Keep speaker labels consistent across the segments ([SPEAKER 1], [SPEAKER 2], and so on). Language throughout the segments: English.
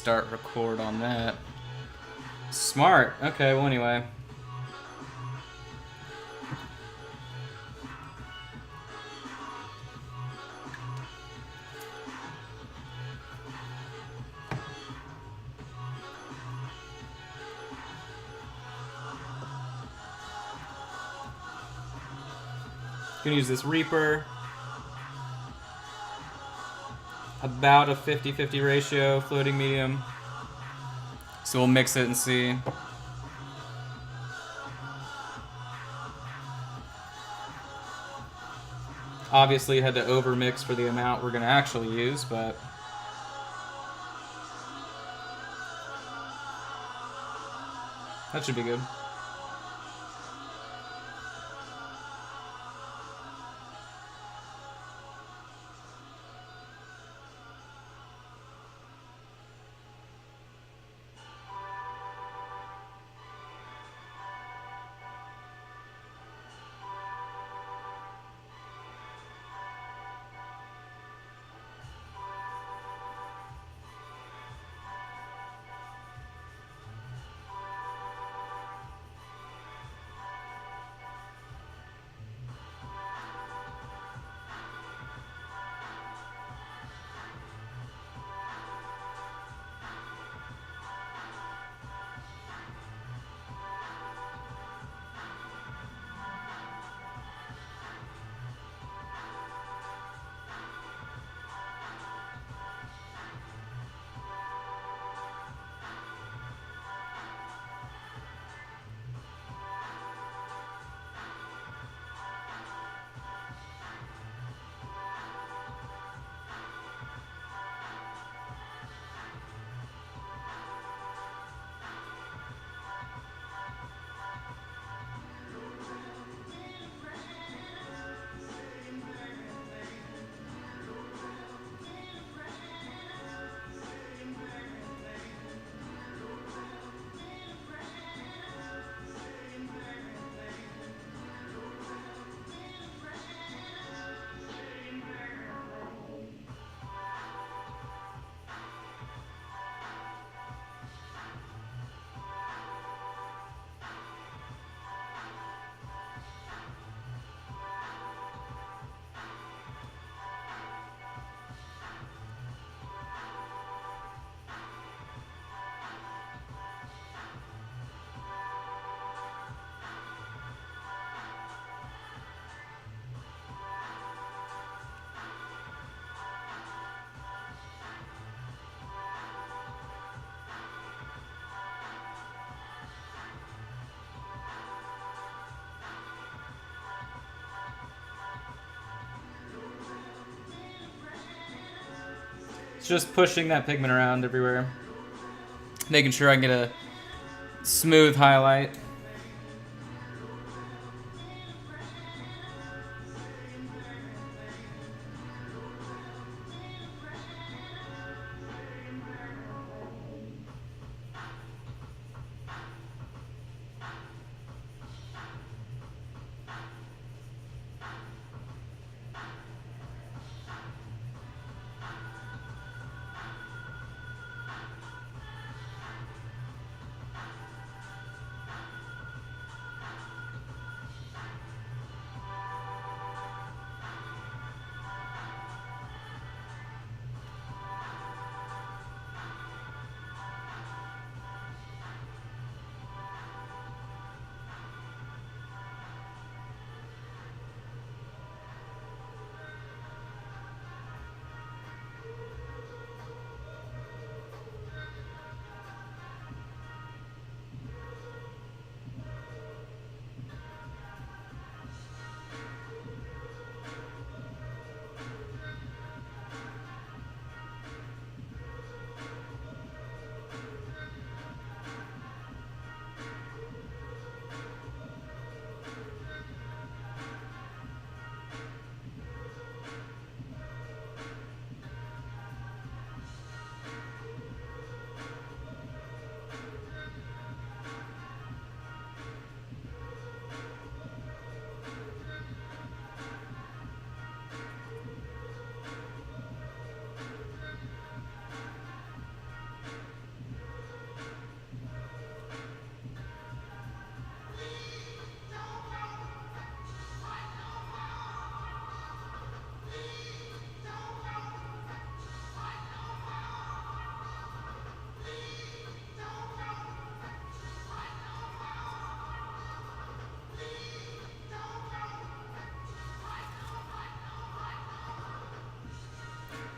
[SPEAKER 1] start record on that. Smart. Okay, well anyway. Gonna use this Reaper. About a 50-50 ratio, floating medium. So we'll mix it and see. Obviously had to overmix for the amount we're gonna actually use, but that should be good. It's just pushing that pigment around everywhere. Making sure I can get a smooth highlight.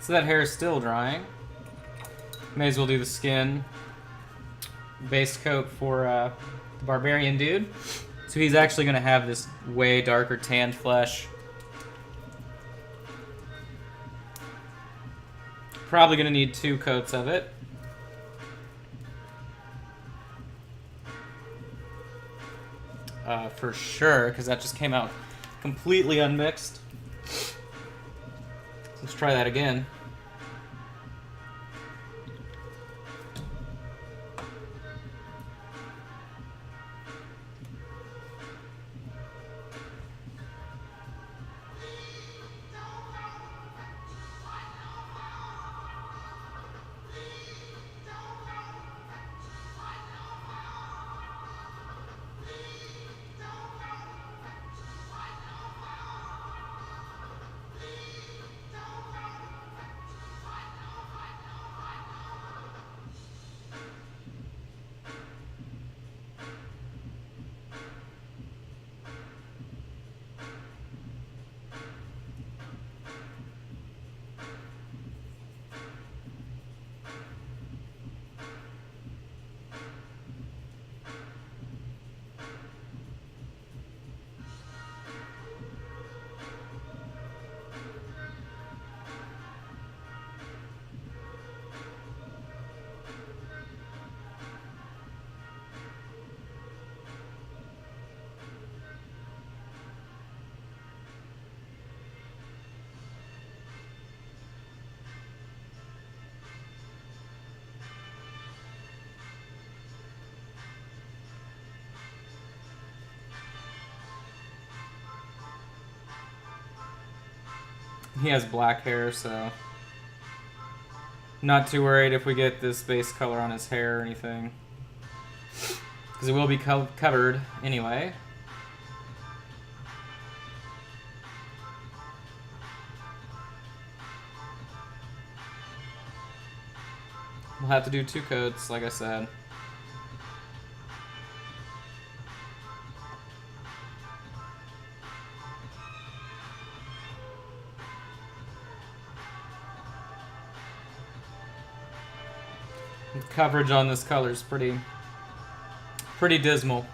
[SPEAKER 1] So that hair is still drying. May as well do the skin base coat for the barbarian dude. So he's actually going to have this way darker tanned flesh. Probably going to need 2 coats of it. For sure, because that just came out completely unmixed. Let's try that again. He has black hair, so not too worried if we get this base color on his hair or anything, because it will be covered anyway. We'll have to do 2 coats, like I said. The coverage on this color is pretty dismal.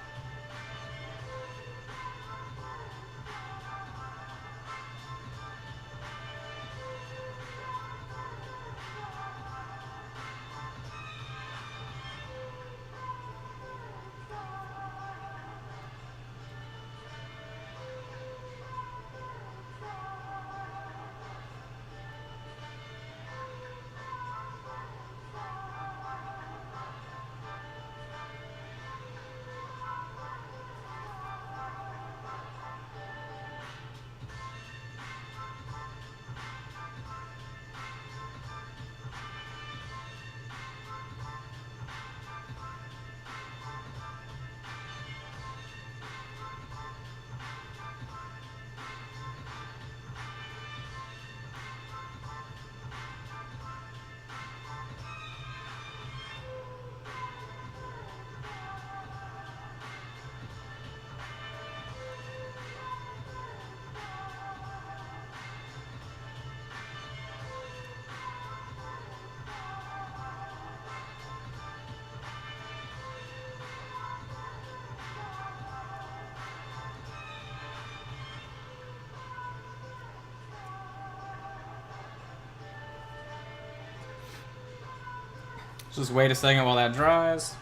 [SPEAKER 1] Just wait a second while that dries.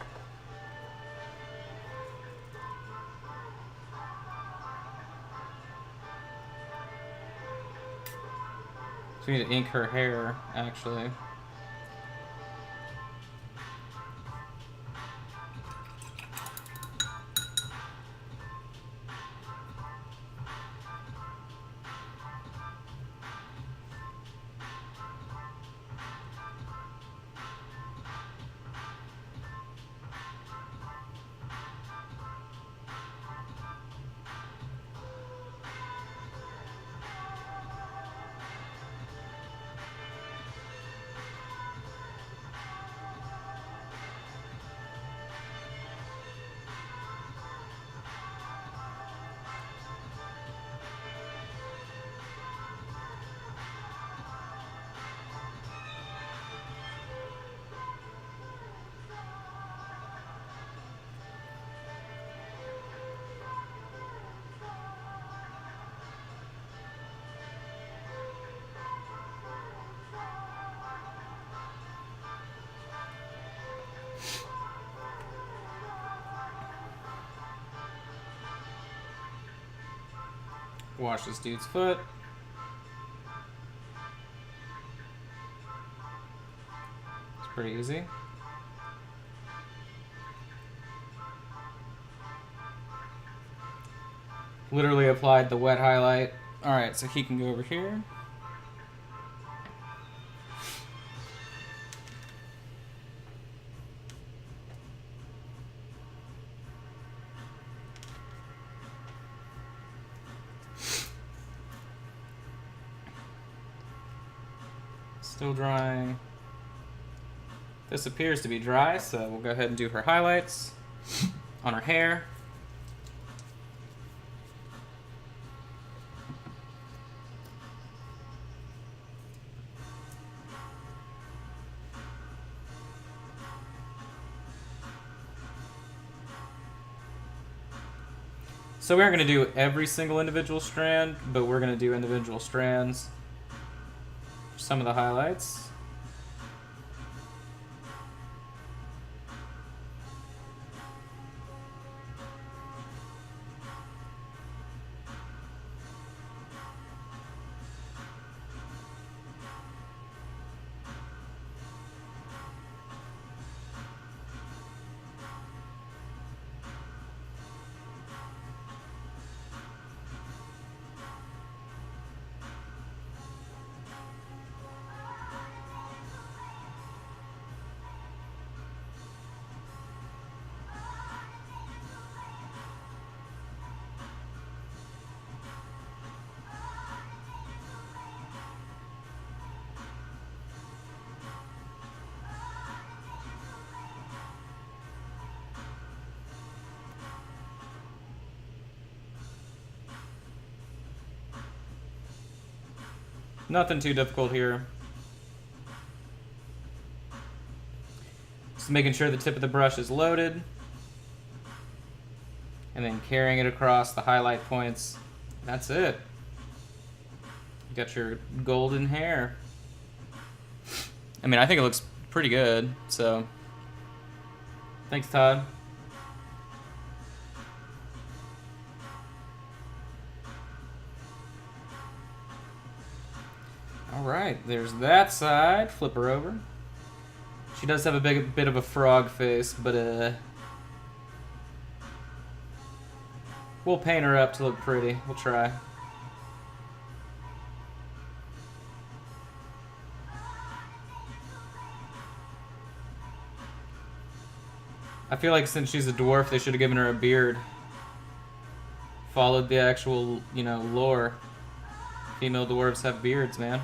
[SPEAKER 1] So we need to ink her hair, actually. Wash this dude's foot. It's pretty easy. Literally applied the wet highlight. Alright, so he can go over here. Still drying. This appears to be dry, so we'll go ahead and do her highlights on her hair. So we aren't going to do every single individual strand, but we're going to do individual strands. Some of the highlights. Nothing too difficult here. Just making sure the tip of the brush is loaded. And then carrying it across the highlight points. That's it. You got your golden hair. I mean, I think it looks pretty good, so. Thanks, Todd. Alright, there's that side. Flip her over. She does have a bit of a frog face, but we'll paint her up to look pretty. We'll try. I feel like since she's a dwarf, they should have given her a beard. Followed the actual, you know, lore. Female dwarves have beards, man.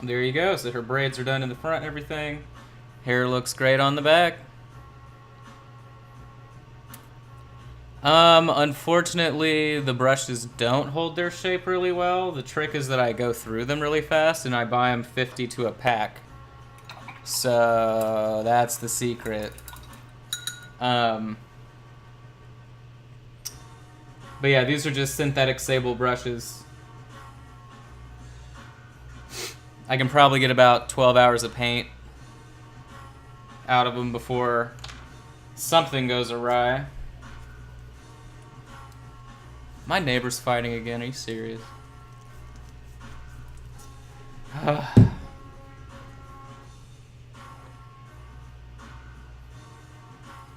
[SPEAKER 1] There you go. So her braids are done in the front and everything. Hair looks great on the back. Unfortunately, the brushes don't hold their shape really well. The trick is that I go through them really fast and I buy them 50 to a pack. So that's the secret. But yeah, these are just synthetic sable brushes. I can probably get about 12 hours of paint out of them before something goes awry. My neighbor's fighting again. Are you serious?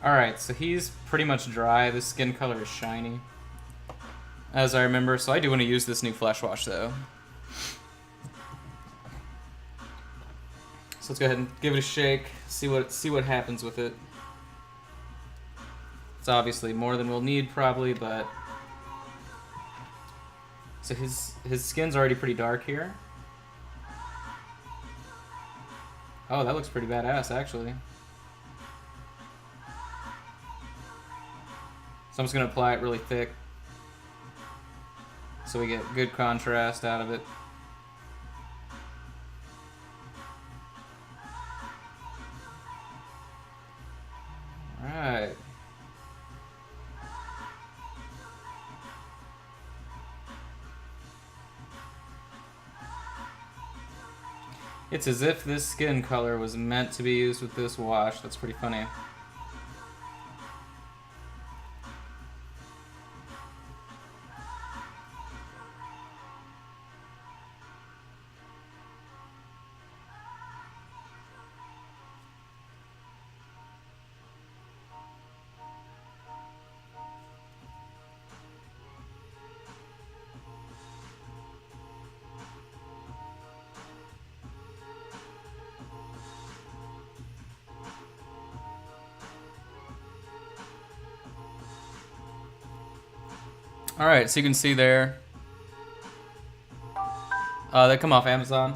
[SPEAKER 1] Alright, so he's pretty much dry. The skin color is shiny, as I remember. So I do want to use this new flesh wash, though. So let's go ahead and give it a shake, see what happens with it. It's obviously more than we'll need probably, but so his skin's already pretty dark here. Oh, that looks pretty badass actually. So I'm just gonna apply it really thick. so we get good contrast out of it. Alright. It's as if this skin color was meant to be used with this wash. That's pretty funny. Alright, so you can see there. They come off Amazon.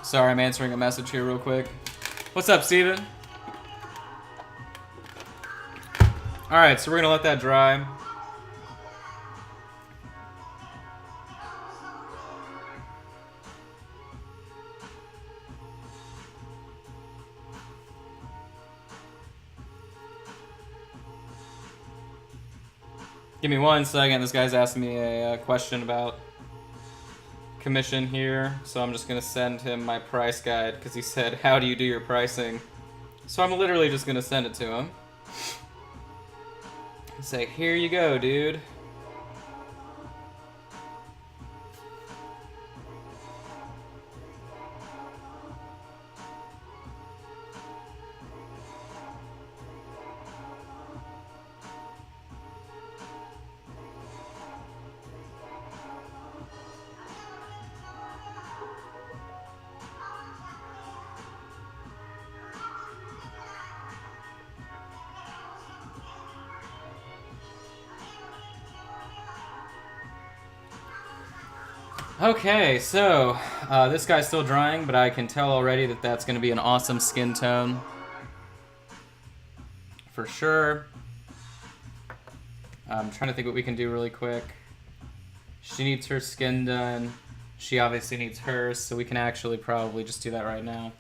[SPEAKER 1] Sorry, I'm answering a message here real quick. What's up, Steven? Alright, so we're gonna let that dry. Give me 1 second. This guy's asking me a question about commission here, so I'm just gonna send him my price guide because he said, how do you do your pricing? So I'm literally just gonna send it to him and say, here you go, dude. Okay, so this guy's still drying, but I can tell already that that's going to be an awesome skin tone. For sure. I'm trying to think what we can do really quick. She needs her skin done. She obviously needs hers, so we can actually probably just do that right now.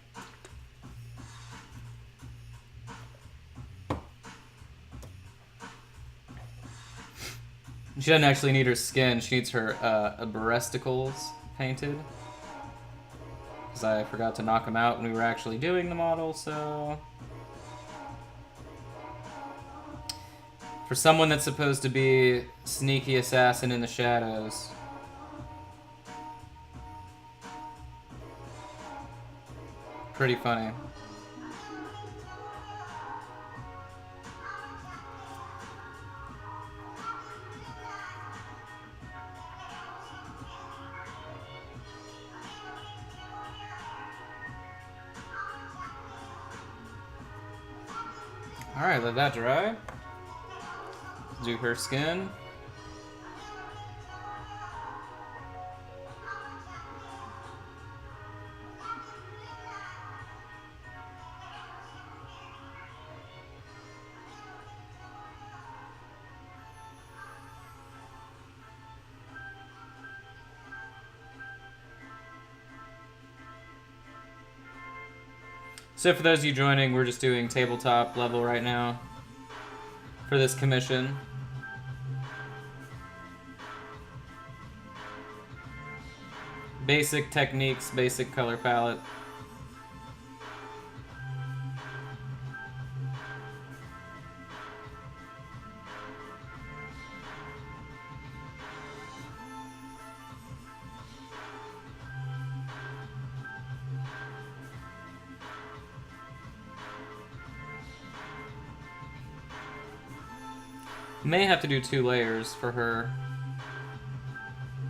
[SPEAKER 1] She doesn't actually need her skin, she needs her breasticles painted. Because I forgot to knock them out when we were actually doing the model, so... For someone that's supposed to be sneaky assassin in the shadows... Pretty funny. Alright, let that dry. Do her skin. So for those of you joining, we're just doing tabletop level right now for this commission. Basic techniques, basic color palette. May have to do 2 layers for her.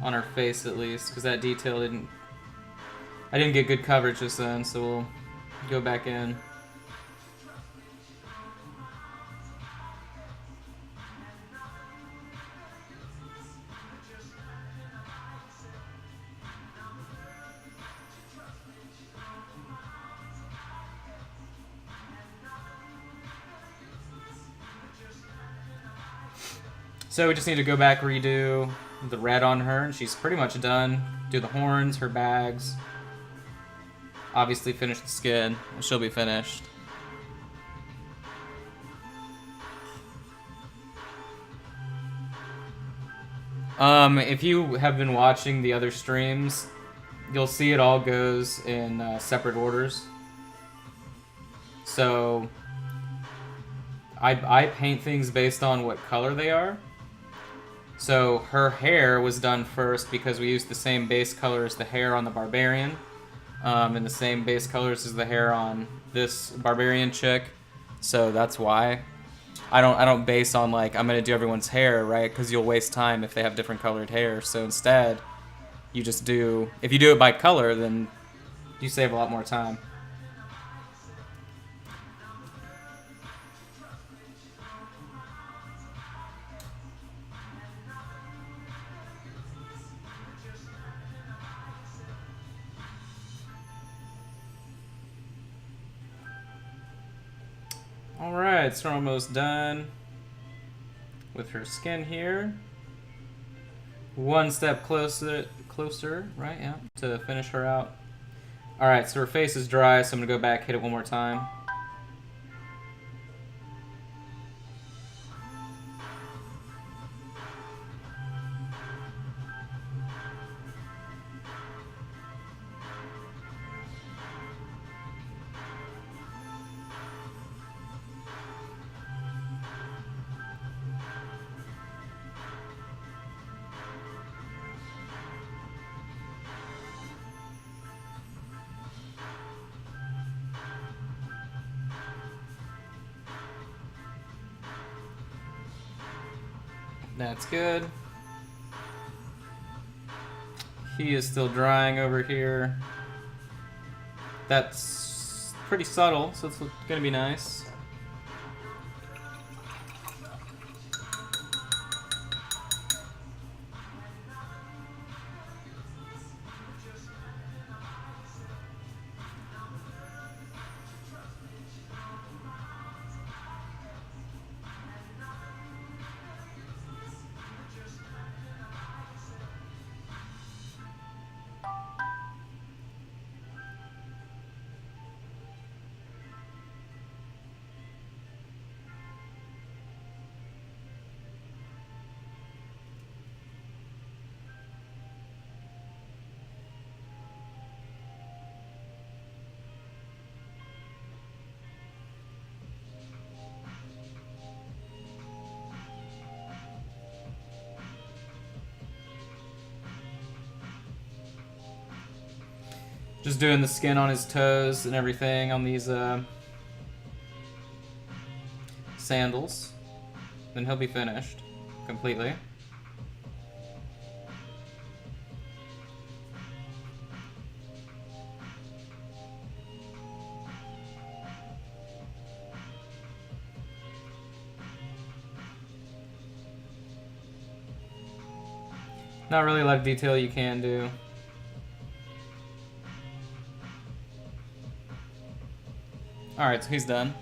[SPEAKER 1] on her face at least, because that detail didn't... I didn't get good coverage just then, so we'll go back in. So we just need to go back, redo the red on her, and she's pretty much done. Do the horns, her bags. Obviously finish the skin, and she'll be finished. If you have been watching the other streams, you'll see it all goes in separate orders. So I paint things based on what color they are. So her hair was done first because we used the same base color as the hair on the Barbarian, and the same base colors as the hair on this Barbarian chick. So that's why I don't base on like I'm gonna do everyone's hair, right? Because you'll waste time if they have different colored hair. So instead, you just do, if you do it by color, then you save a lot more time. Alright, so we're almost done with her skin here. One step closer, right? Yeah, to finish her out. Alright, so her face is dry, so I'm gonna go back, hit it one more time. That's good. He is still drying over here. That's pretty subtle, so it's gonna be nice. Just doing the skin on his toes and everything on these sandals. Then he'll be finished completely. Not really a lot of detail you can do. Alright, so he's done.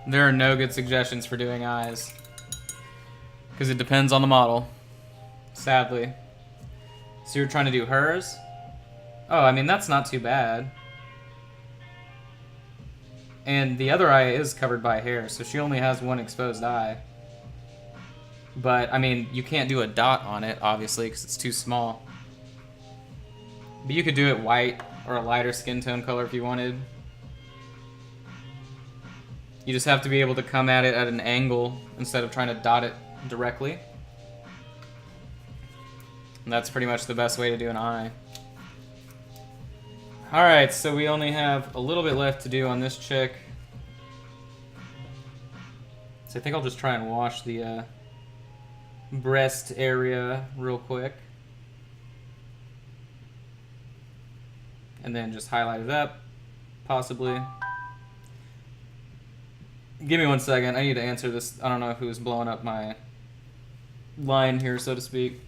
[SPEAKER 1] There are no good suggestions for doing eyes, because it depends on the model, sadly. So you're trying to do hers? Oh, I mean, that's not too bad. And the other eye is covered by hair, so she only has one exposed eye. But, I mean, you can't do a dot on it, obviously, because it's too small. But you could do it white or a lighter skin tone color if you wanted. You just have to be able to come at it at an angle instead of trying to dot it directly. And that's pretty much the best way to do an eye. Alright, so we only have a little bit left to do on this chick. So I think I'll just try and wash the breast area real quick. And then just highlight it up, possibly. Give me 1 second. I need to answer this. I don't know who's blowing up my line here, so to speak.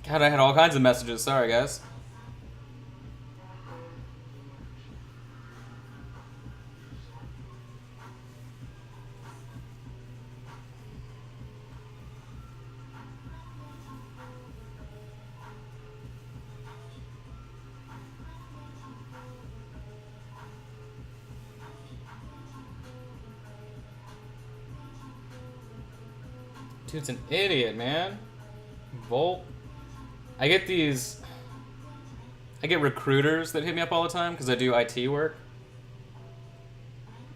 [SPEAKER 1] God, I had all kinds of messages. Sorry, guys. Dude's an idiot, man. Volt. I get recruiters that hit me up all the time because I do IT work.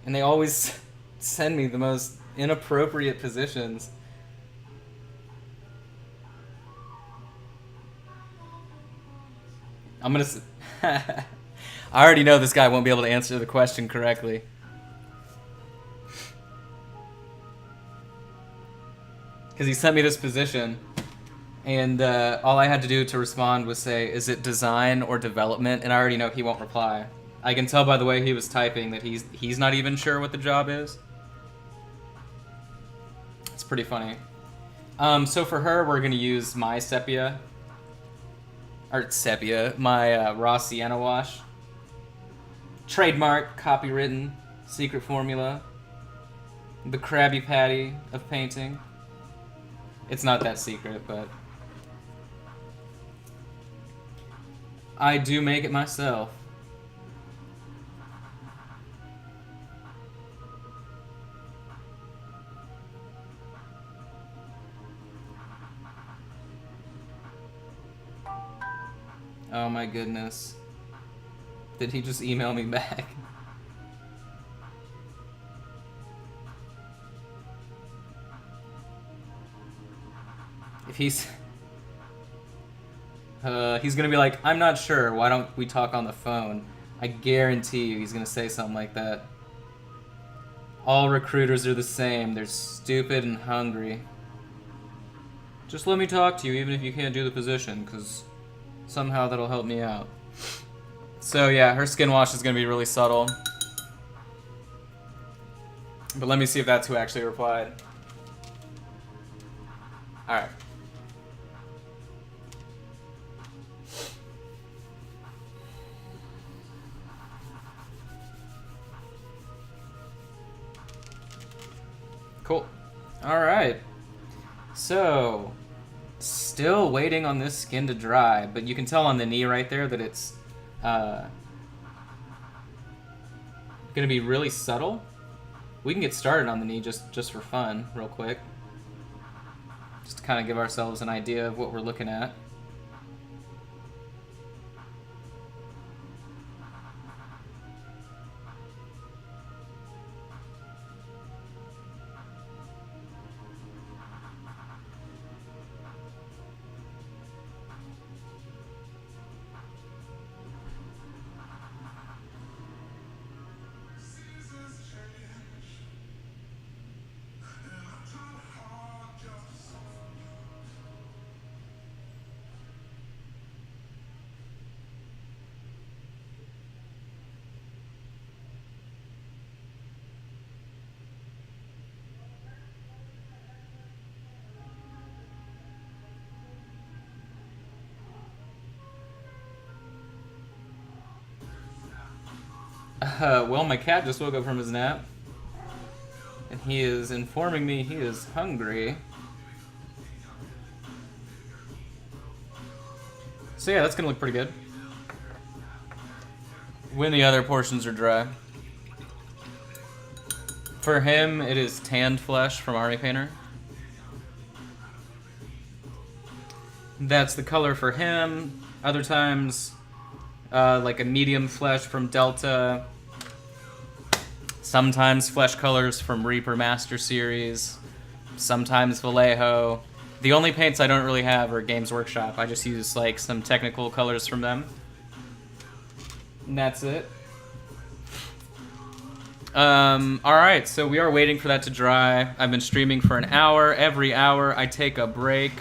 [SPEAKER 1] And they always send me the most inappropriate positions. I'm gonna... I already know this guy won't be able to answer the question correctly. Because he sent me this position, and all I had to do to respond was say, is it design or development? And I already know he won't reply. I can tell by the way he was typing that he's not even sure what the job is. It's pretty funny. So for her, we're going to use my sepia. Or sepia. My raw sienna wash. Trademark, copywritten, secret formula. The Krabby Patty of painting. It's not that secret, but I do make it myself. Oh my goodness. Did he just email me back? If he's gonna be like, I'm not sure, why don't we talk on the phone? I guarantee you he's gonna say something like that. All recruiters are the same, they're stupid and hungry. Just let me talk to you even if you can't do the position, because somehow that'll help me out. So yeah, her skin wash is gonna be really subtle. But let me see if that's who actually replied. Alright. Cool. Alright. So, still waiting on this skin to dry, but you can tell on the knee right there that it's gonna be really subtle. We can get started on the knee just for fun, real quick. Just to kind of give ourselves an idea of what we're looking at. Well, my cat just woke up from his nap. And he is informing me he is hungry. So yeah, that's gonna look pretty good. When the other portions are dry. For him, it is tanned flesh from Army Painter. That's the color for him. Other times, like a medium flesh from Delta. Sometimes flesh colors from Reaper Master Series. Sometimes Vallejo. The only paints I don't really have are Games Workshop. I just use like some technical colors from them. And that's it. Alright, so we are waiting for that to dry. I've been streaming for an hour. Every hour I take a break.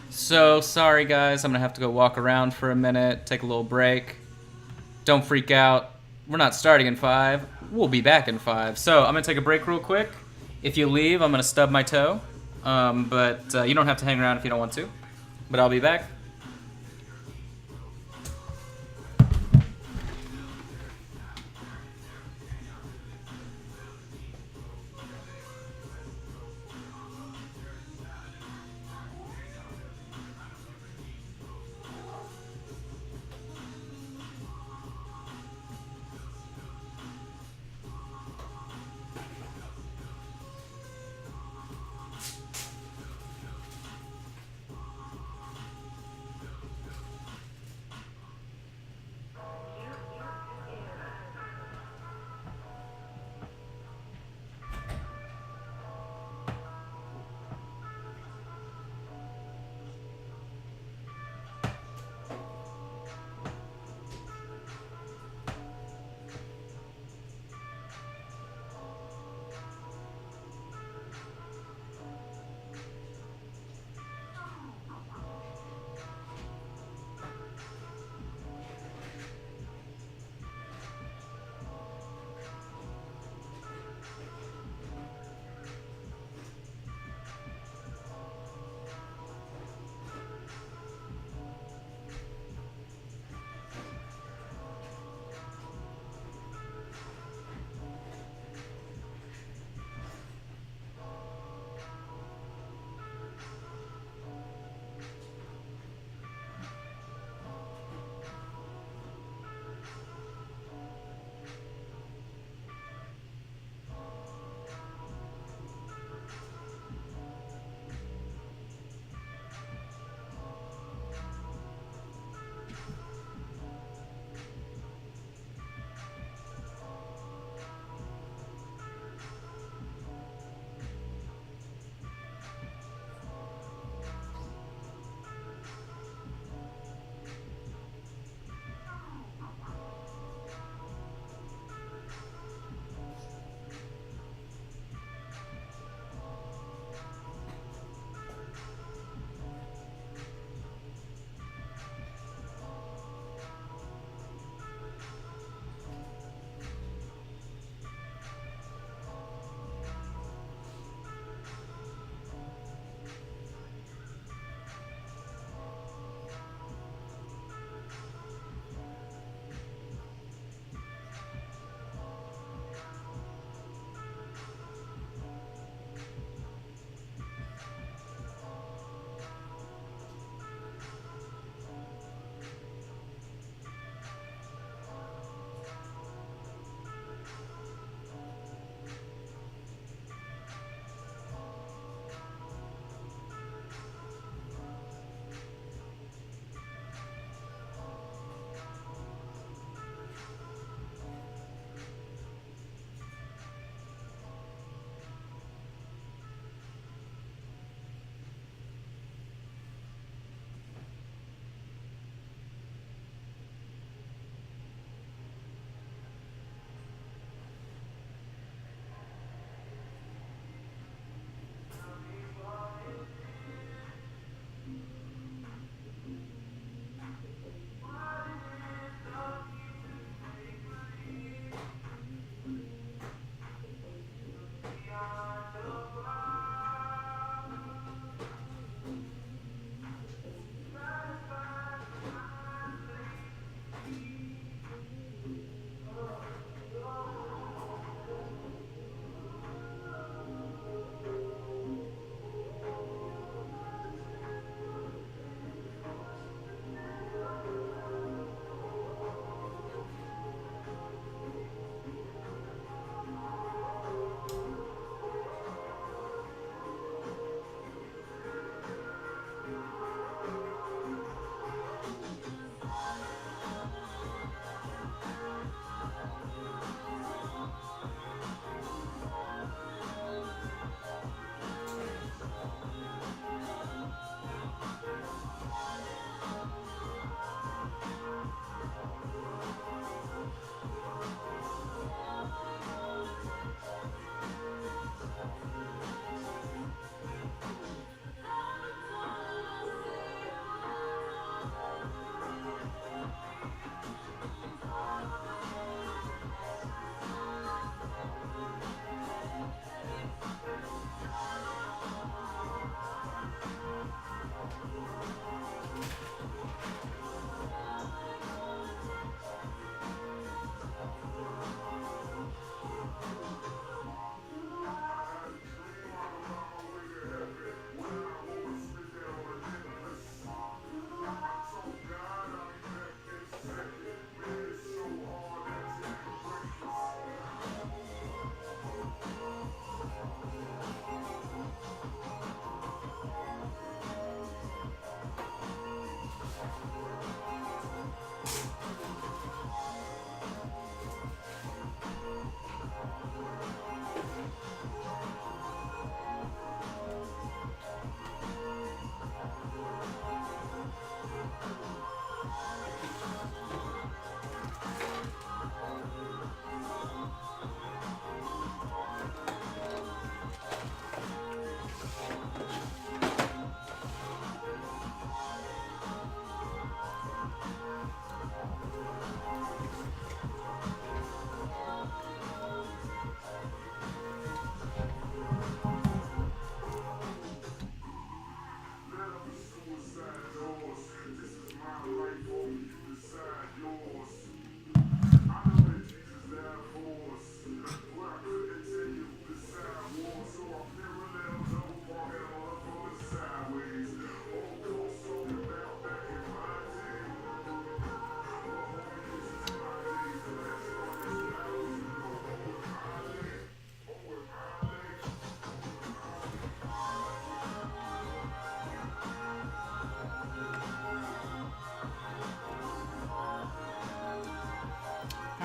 [SPEAKER 1] So, sorry guys, I'm gonna have to go walk around for a minute, take a little break. Don't freak out. We're not starting in 5. We'll be back in 5. So, I'm gonna take a break real quick. If you leave, I'm gonna stub my toe. But you don't have to hang around if you don't want to. But I'll be back.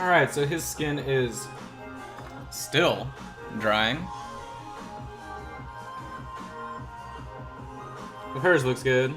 [SPEAKER 1] Alright, so his skin is still drying. But hers looks good.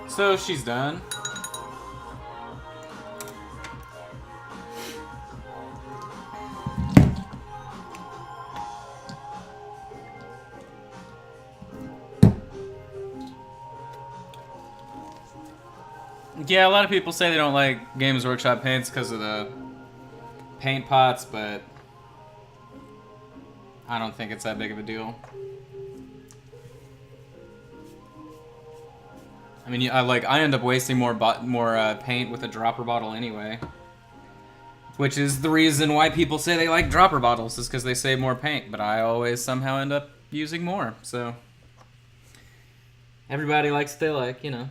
[SPEAKER 1] So she's done. Yeah, a lot of people say they don't like Games Workshop paints because of the paint pots, but I don't think it's that big of a deal. I mean, I end up wasting more paint with a dropper bottle anyway, which is the reason why people say they like dropper bottles, is because they save more paint. But I always somehow end up using more. So everybody likes what they like, you know.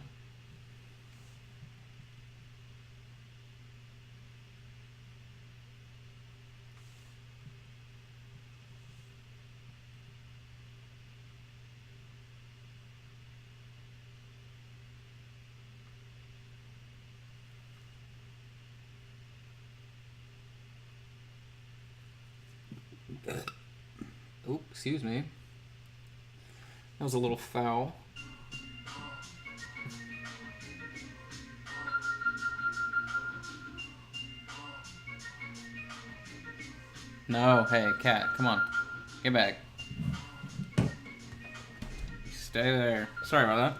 [SPEAKER 1] Oh, excuse me. That was a little foul. No, hey, cat, come on. Get back. Stay there. Sorry about that.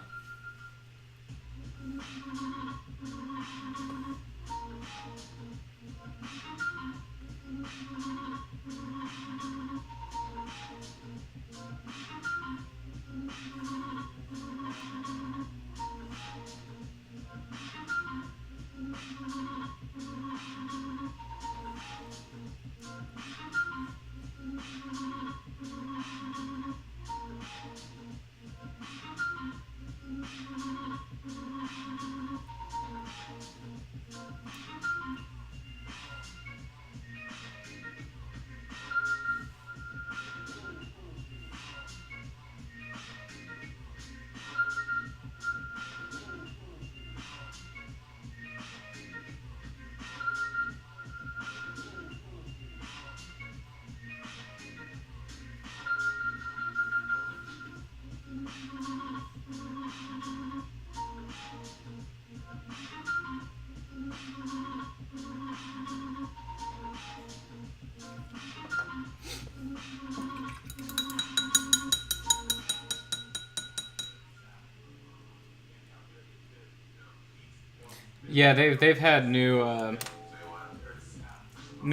[SPEAKER 1] Yeah, they've had new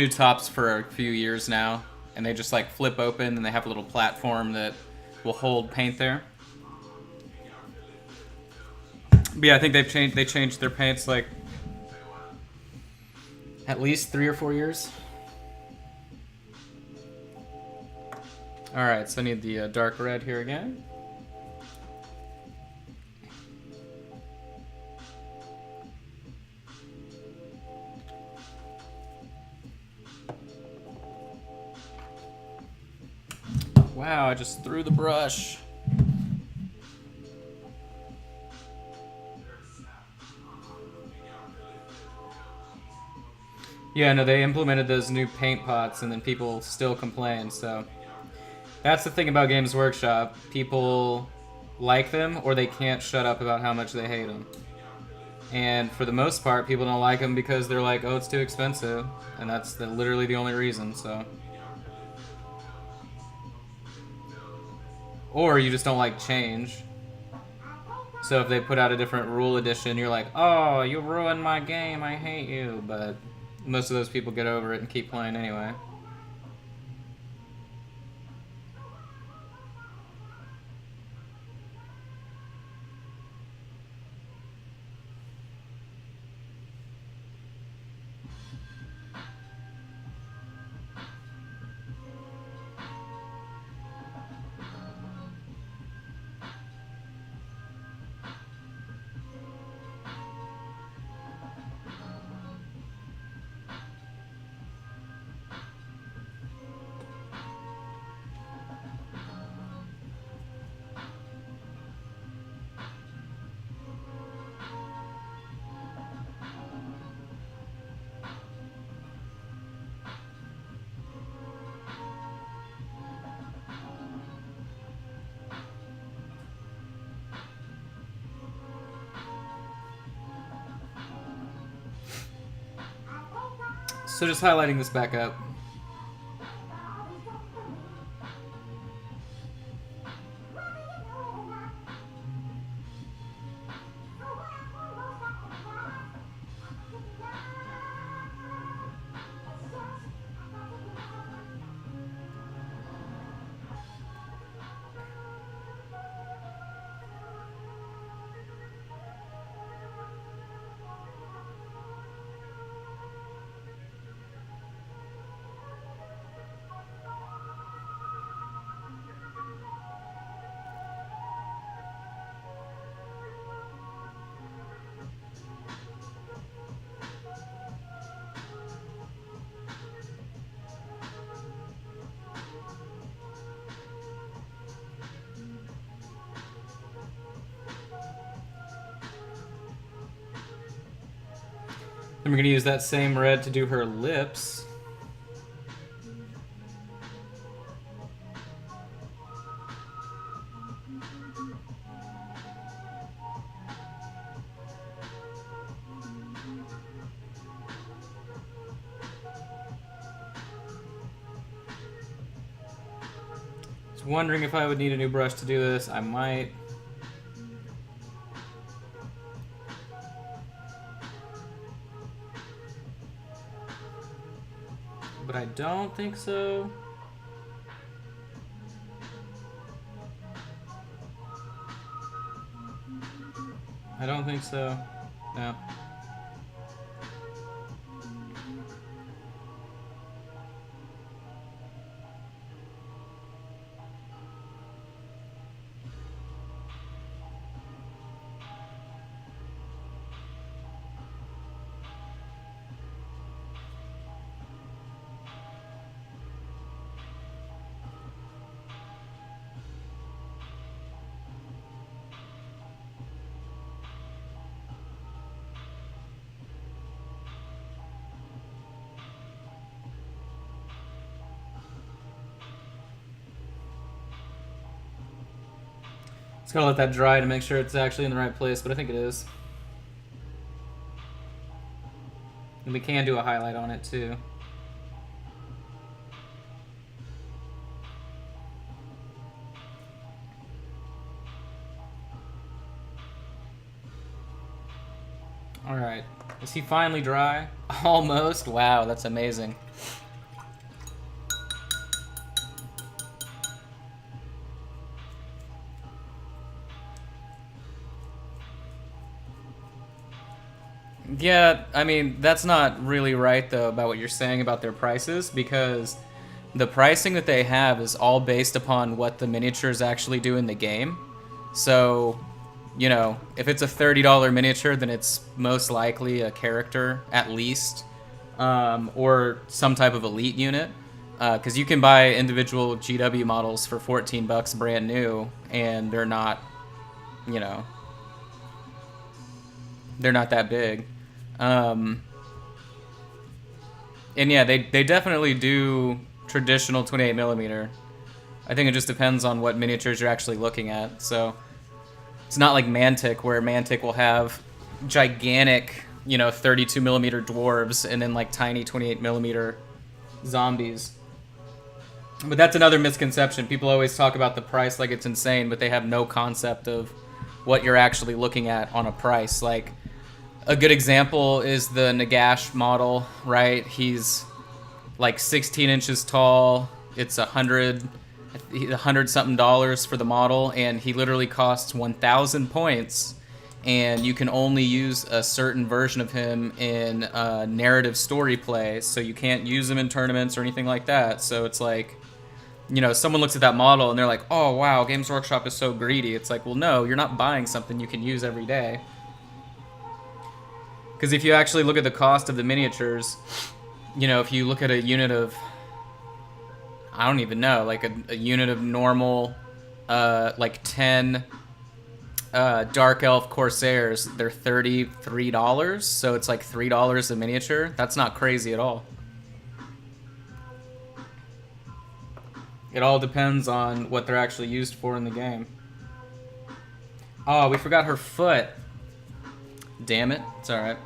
[SPEAKER 1] tops for a few years now, and they just like flip open, and they have a little platform that will hold paint there. But yeah, I think they changed their paints like at least 3 or 4 years. All right, so I need the dark red here again. Wow, I just threw the brush. Yeah, no, they implemented those new paint pots, and then people still complain, so... That's the thing about Games Workshop. People like them, or they can't shut up about how much they hate them. And for the most part, people don't like them because they're like, oh, it's too expensive. And that's literally the only reason, so... Or you just don't like change. So if they put out a different rule edition, you're like, oh, you ruined my game, I hate you. But most of those people get over it and keep playing anyway. So just highlighting this back up. Then we're going to use that same red to do her lips. I was wondering if I would need a new brush to do this. I might. But I don't think so. I don't think so. No. Just gotta let that dry to make sure it's actually in the right place, but I think it is. And we can do a highlight on it too. Alright. Is he finally dry? Almost? Wow, that's amazing. Yeah, I mean, that's not really right, though, about what you're saying about their prices, because the pricing that they have is all based upon what the miniatures actually do in the game. So, you know, if it's a $30 miniature, then it's most likely a character, at least, or some type of elite unit. Because you can buy individual GW models for $14 brand new, and they're not, you know, they're not that big. And yeah, they definitely do traditional 28mm. I think it just depends on what miniatures you're actually looking at. So it's not like Mantic, where Mantic will have gigantic, you know, 32mm dwarves and then like tiny 28mm zombies. But that's another misconception. People always talk about the price like it's insane, but they have no concept of what you're actually looking at on a price. Like, a good example is the Nagash model, right? He's like 16 inches tall. It's $100 something for the model, and he literally costs 1,000 points. And you can only use a certain version of him in narrative story play, so you can't use him in tournaments or anything like that. So it's like, you know, someone looks at that model and they're like, "Oh wow, Games Workshop is so greedy." It's like, well, no, you're not buying something you can use every day. Because if you actually look at the cost of the miniatures, you know, if you look at a unit of, I don't even know, like a unit of normal, like 10 Dark Elf Corsairs, they're $33, so it's like $3 a miniature. That's not crazy at all. It all depends on what they're actually used for in the game. Oh, we forgot her foot. Damn it. It's alright.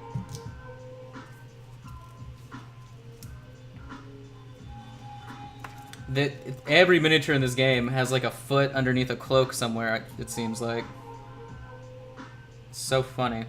[SPEAKER 1] that every miniature in this game has like a foot underneath a cloak somewhere. It seems like. It's so funny.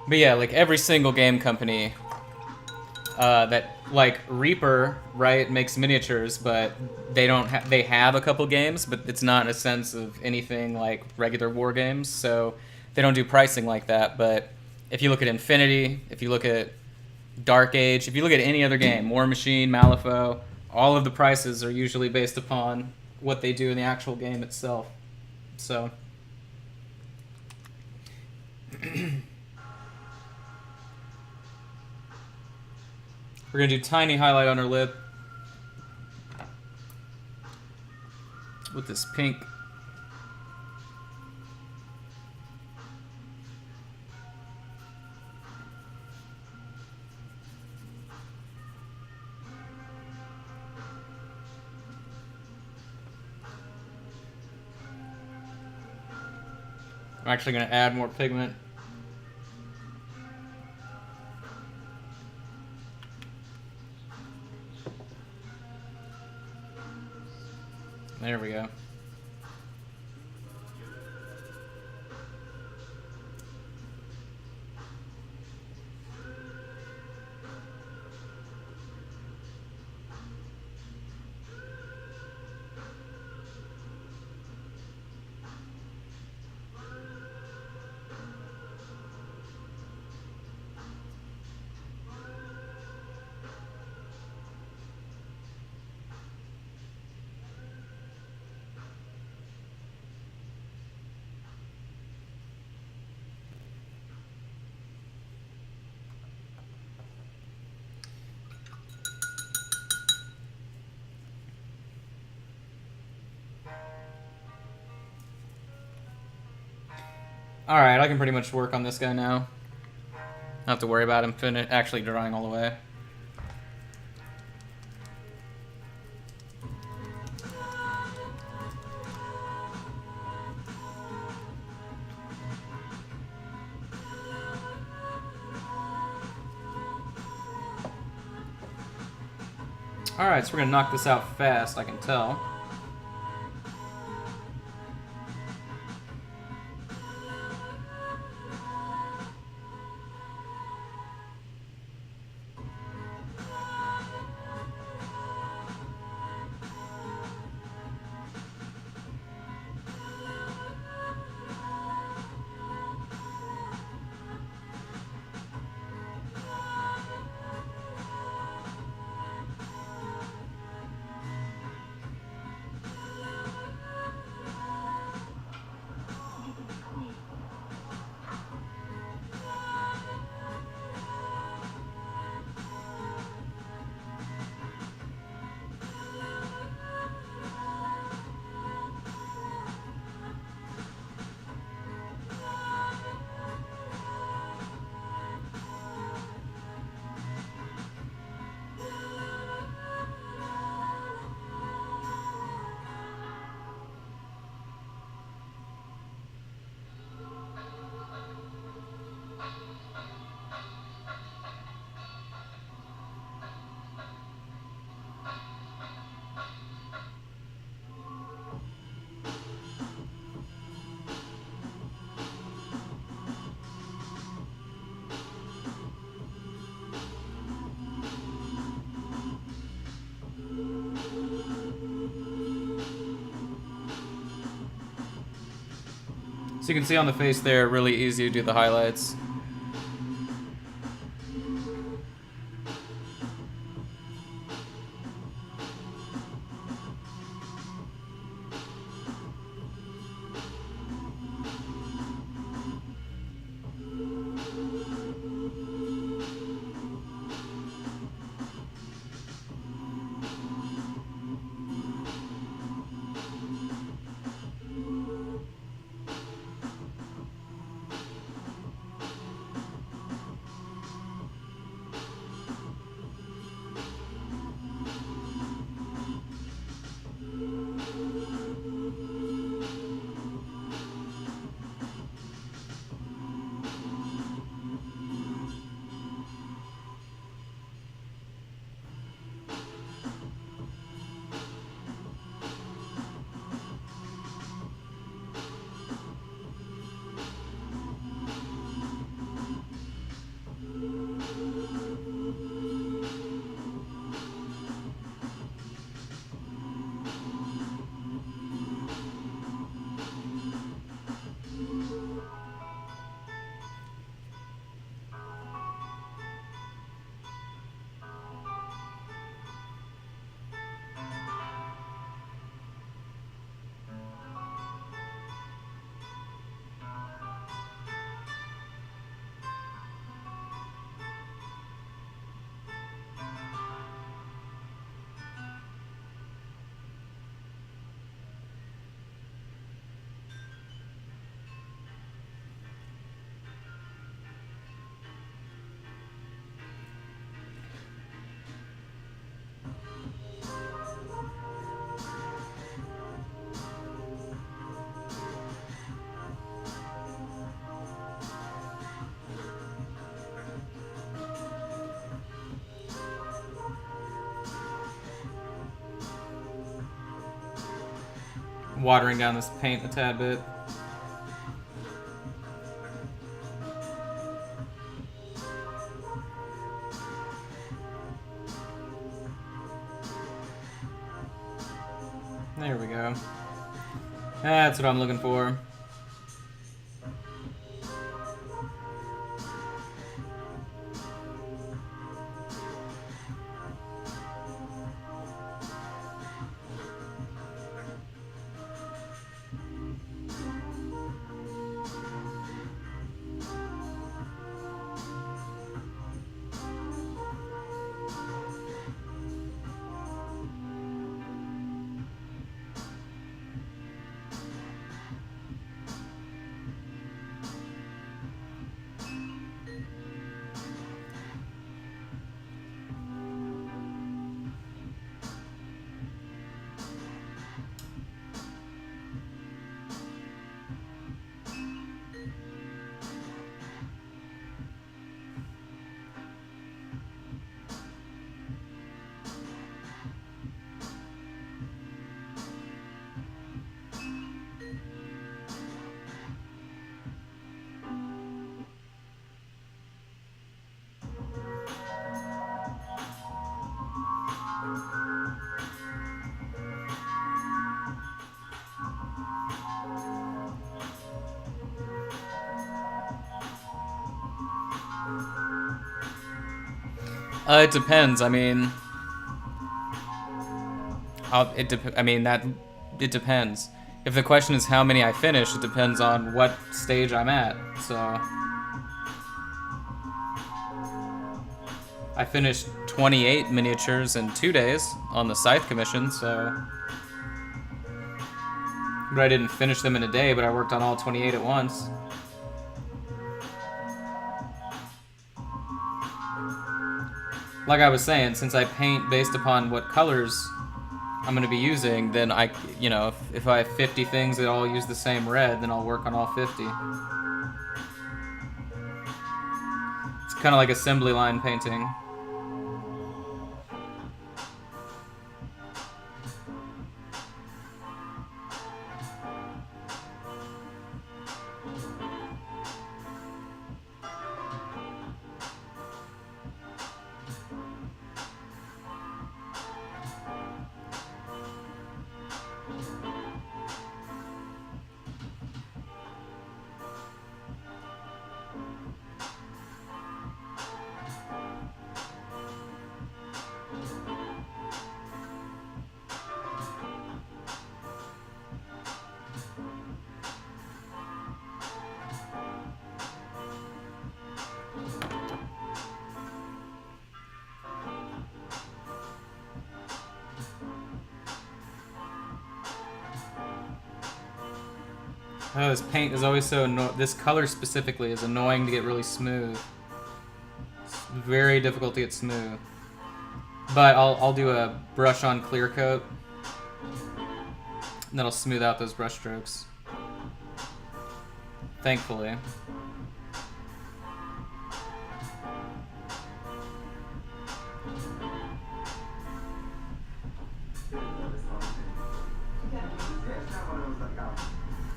[SPEAKER 1] But yeah, like every single game company that, like Reaper, right, makes miniatures, but they don't they have a couple games, but it's not in a sense of anything like regular war games, so they don't do pricing like that. But if you look at Infinity, if you look at Dark Age, if you look at any other game, War Machine, Malifaux, all of the prices are usually based upon what they do in the actual game itself. So we're going to do tiny highlight on her lip with this pink. I'm actually going to add more pigment. There we go. Alright, I can pretty much work on this guy now. Don't have to worry about him actually drawing all the way. Alright, so we're gonna knock this out fast, I can tell. So you can see on the face there, really easy to do the highlights. watering down this paint a tad bit. There we go. That's what I'm looking for. It depends. I mean, it depends. If the question is how many I finish, it depends on what stage I'm at. So I finished 28 miniatures in 2 days on the Scythe Commission, so. But I didn't finish them in a day, but I worked on all 28 at once. Like I was saying, since I paint based upon what colors I'm going to be using, then if I have 50 things that all use the same red, then I'll work on all 50. It's kind of like assembly line painting. Oh, this paint is always so this color specifically is annoying to get really smooth. It's very difficult to get smooth. But I'll do a brush on clear coat, and that'll smooth out those brush strokes. Thankfully.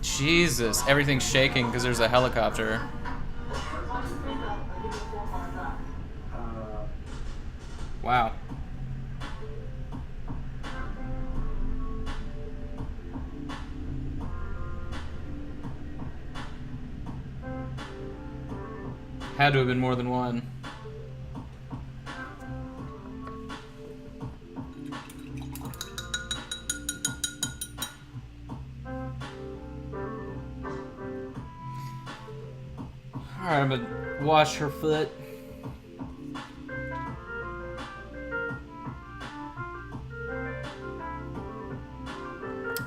[SPEAKER 1] Jesus, everything's shaking because there's a helicopter. Wow. Had to have been more than one. Alright, I'm gonna wash her foot.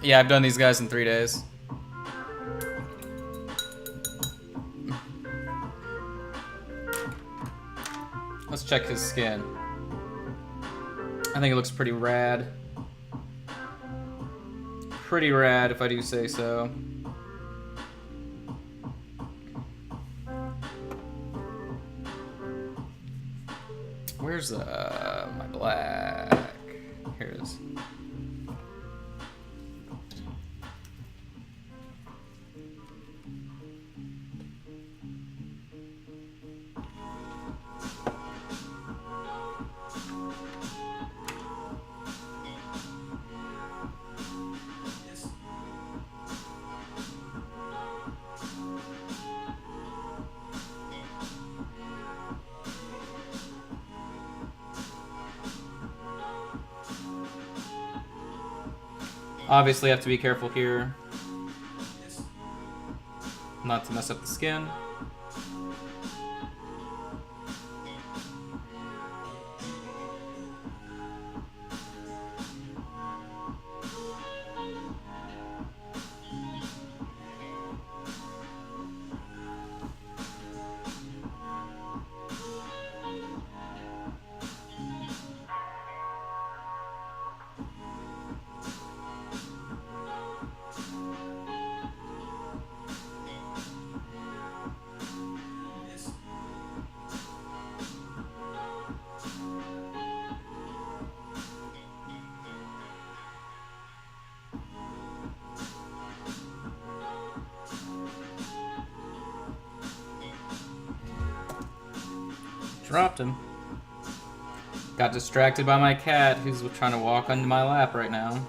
[SPEAKER 1] Yeah, I've done these guys in 3 days. Let's check his skin. I think it looks pretty rad. Pretty rad, if I do say so. Where's my black? Here it is. Obviously, have to be careful here. Not to mess up the skin. Dropped him. Got distracted by my cat, who's trying to walk onto my lap right now.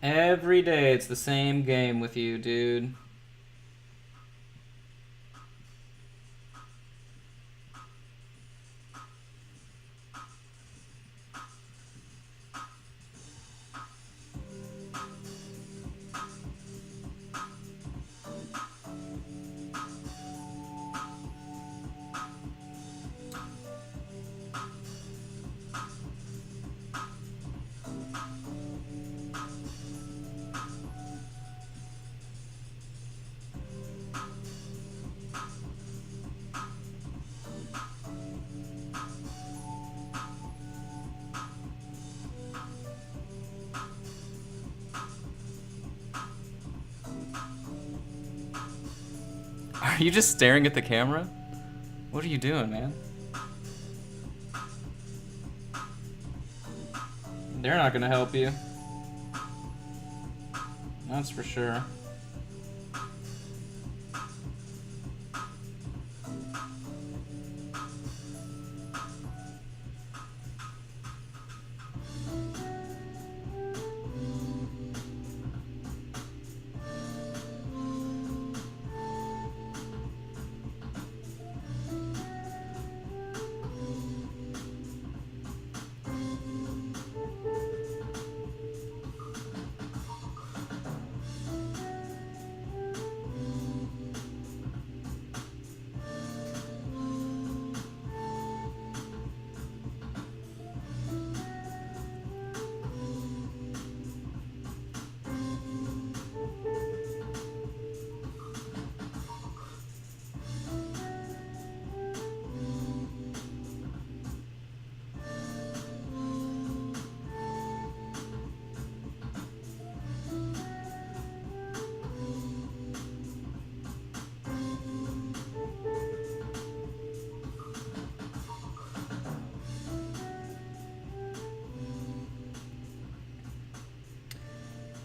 [SPEAKER 1] Every day it's the same game with you, dude. Are you just staring at the camera? What are you doing, man? They're not gonna help you. That's for sure.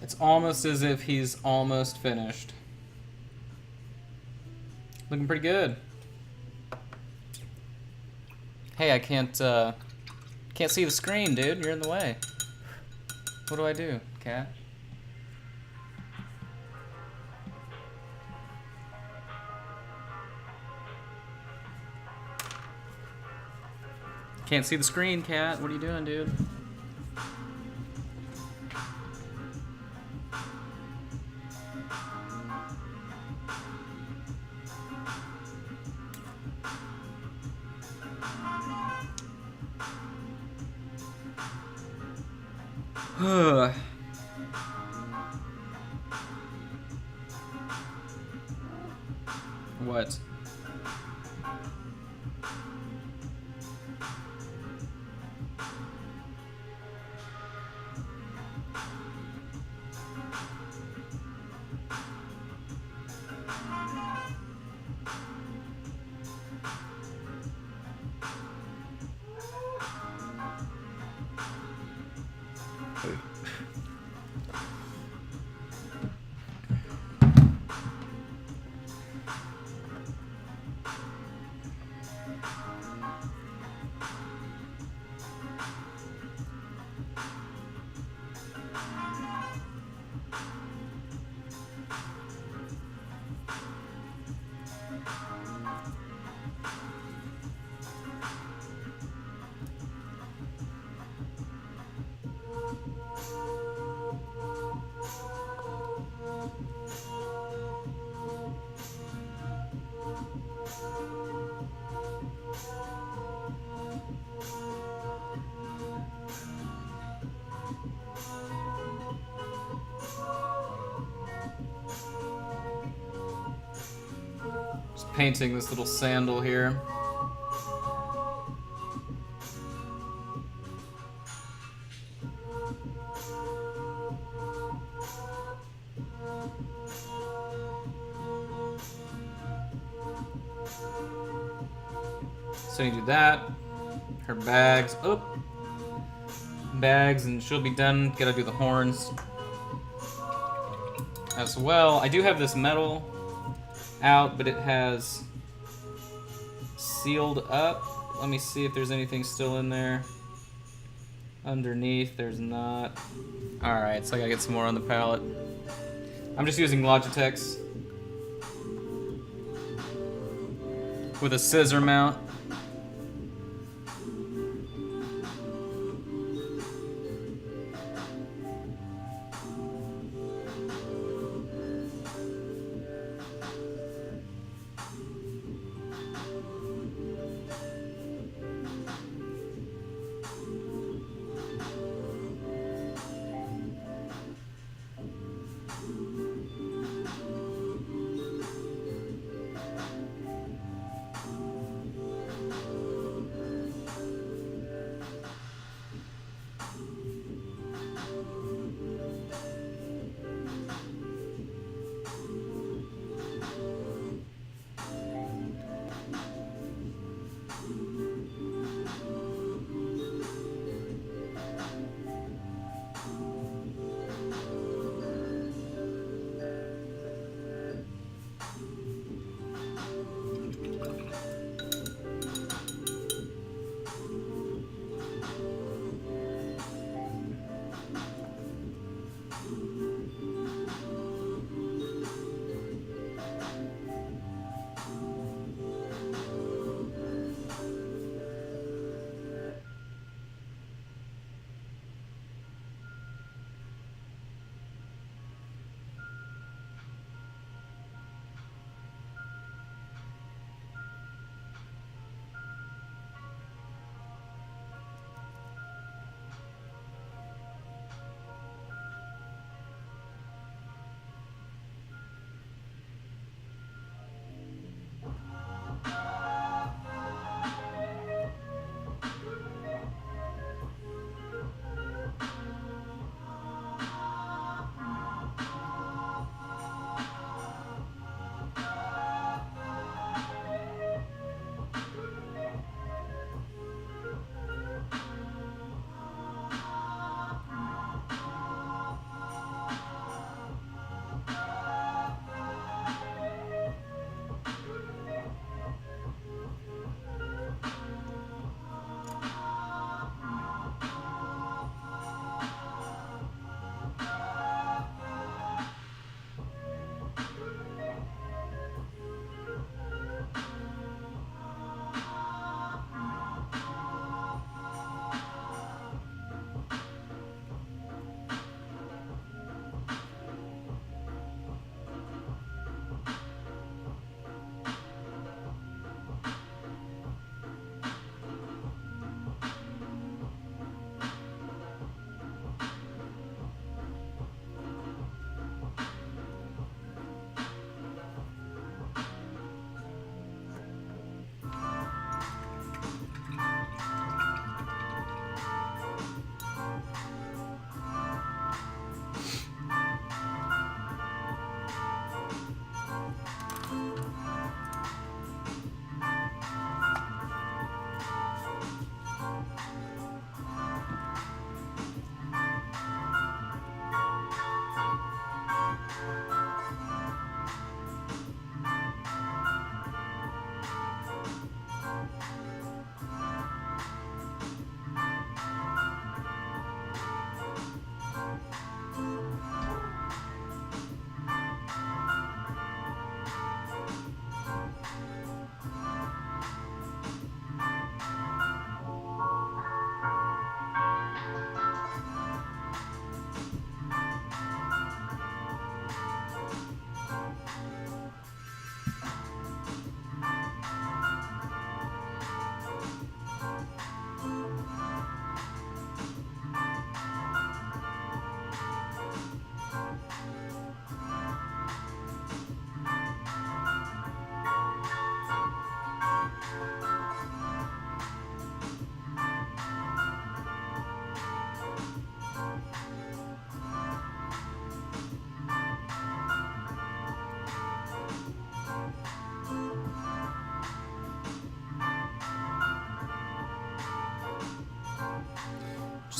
[SPEAKER 1] It's almost as if he's almost finished. Looking pretty good. Hey, I can't see the screen, dude. You're in the way. What do I do, cat? Can't see the screen, cat. What are you doing, dude? What? painting this little sandal here. So you do that. Her bags. Oh. Bags, and she'll be done. Gotta do the horns as well. I do have this metal out, but it has sealed up. Let me see if there's anything still in there. Underneath, there's not. Alright, so I gotta get some more on the palette. I'm just using Logitech's with a scissor mount.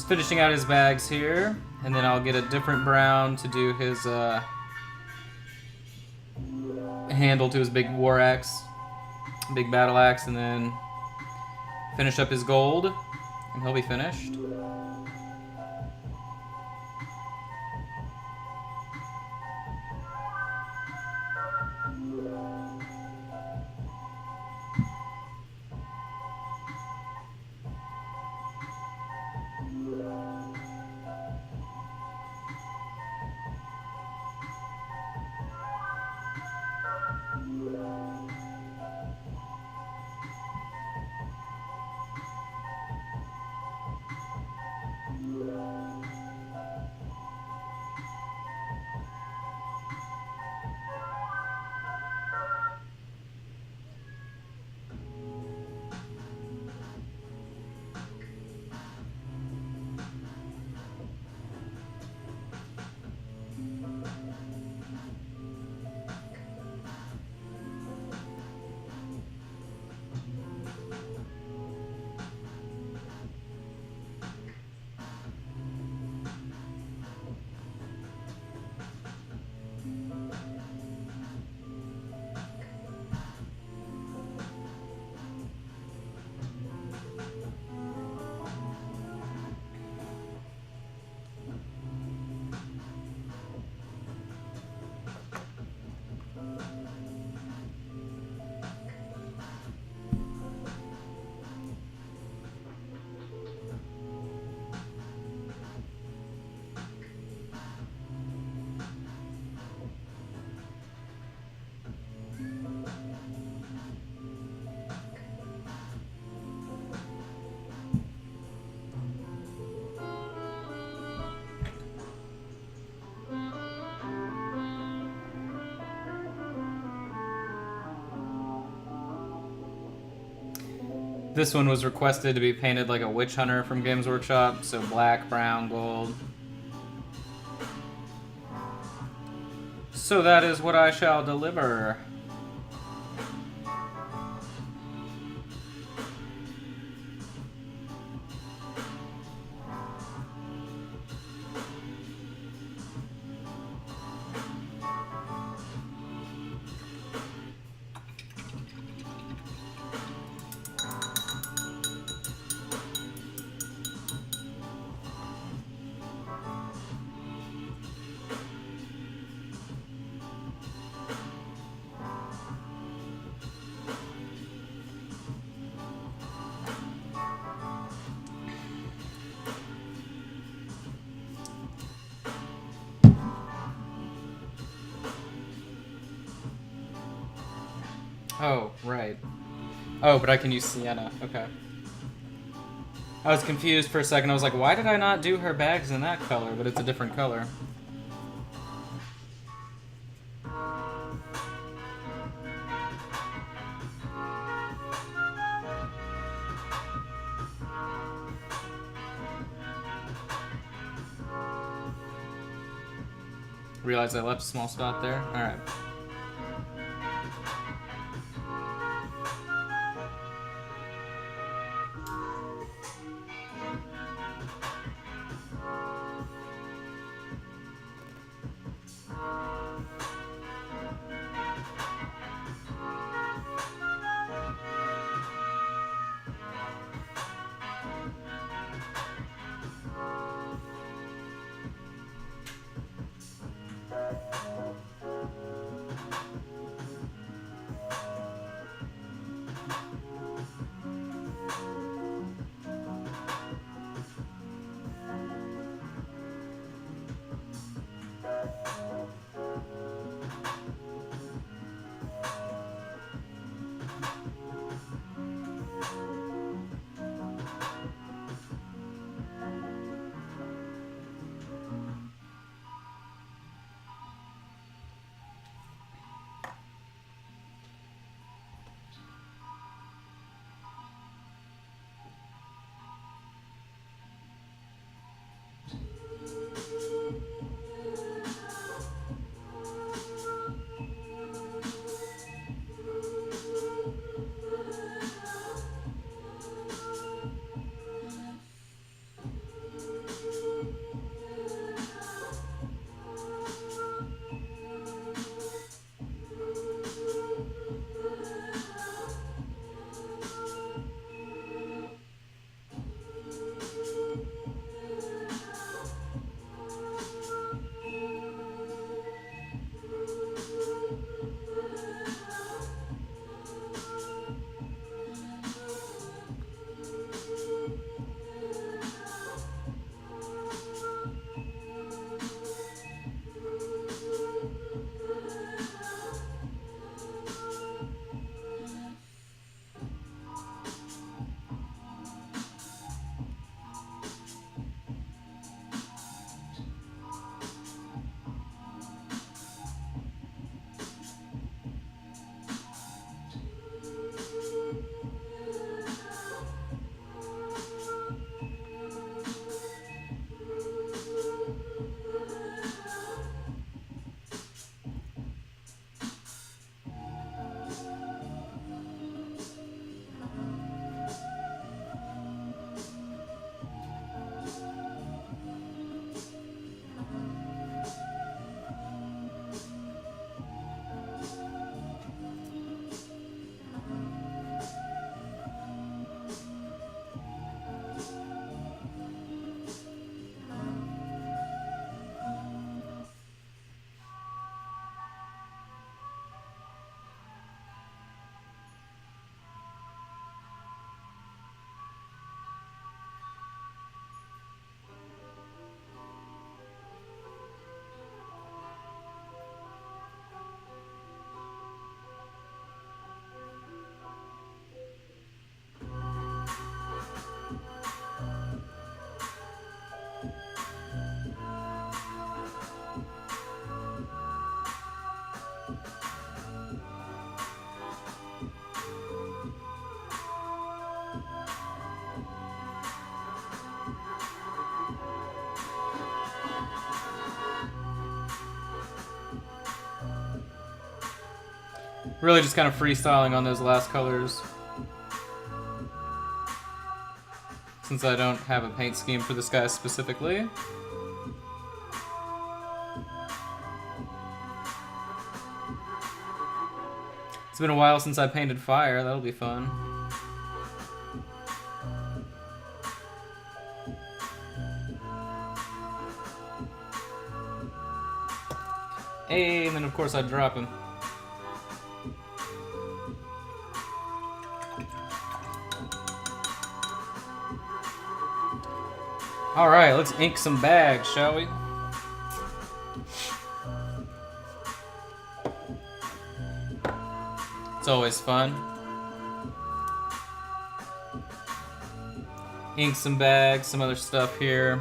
[SPEAKER 1] finishing out his bags here, and then I'll get a different brown to do his handle to his big war axe, big battle axe, and then finish up his gold, and he'll be finished. This one was requested to be painted like a witch hunter from Games Workshop, so black, brown, gold. So that is what I shall deliver. Oh, right. Oh, but I can use Sienna. Okay. I was confused for a second. I was like, why did I not do her bags in that color? But it's a different color. Realized I left a small spot there. Alright. Really just kind of freestyling on those last colors. Since I don't have a paint scheme for this guy specifically. It's been a while since I painted fire, that'll be fun. Hey, and then of course I'd drop him. Alright, let's ink some bags, shall we? It's always fun. Ink some bags, some other stuff here.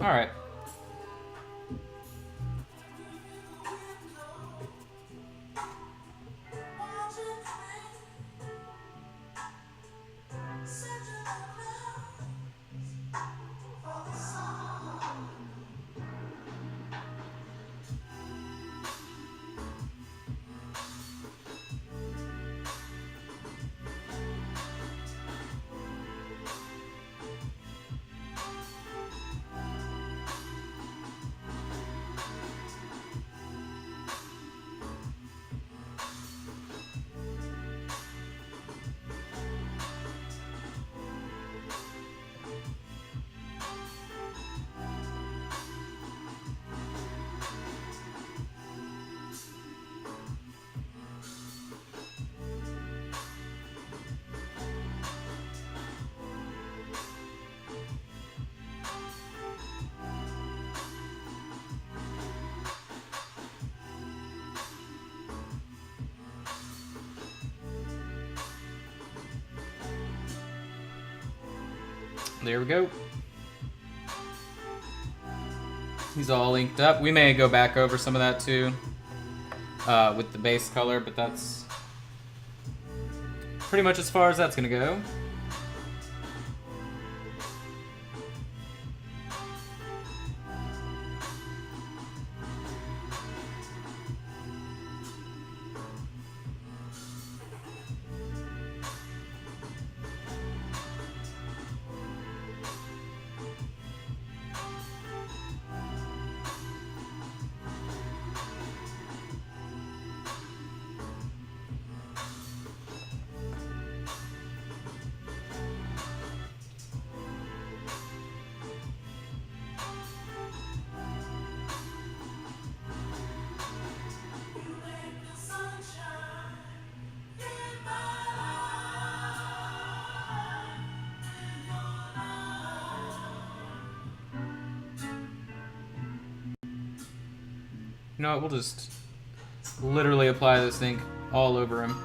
[SPEAKER 1] Alright. There we go. He's all inked up. We may go back over some of that too with the base color, but that's pretty much as far as that's gonna go. You know what, we'll just literally apply this ink all over him.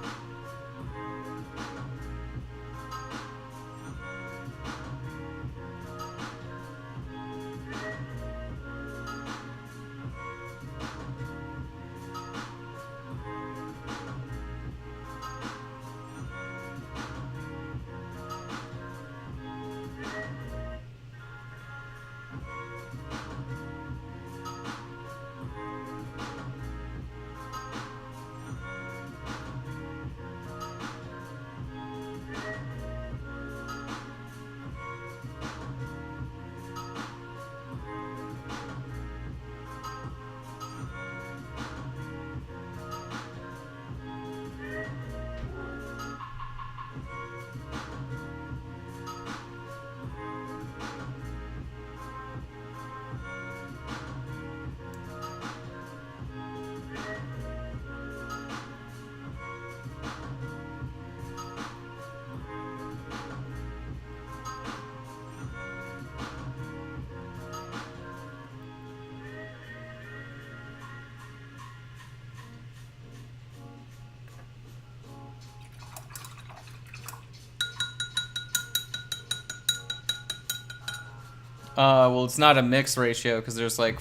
[SPEAKER 1] Well, it's not a mix ratio because there's like,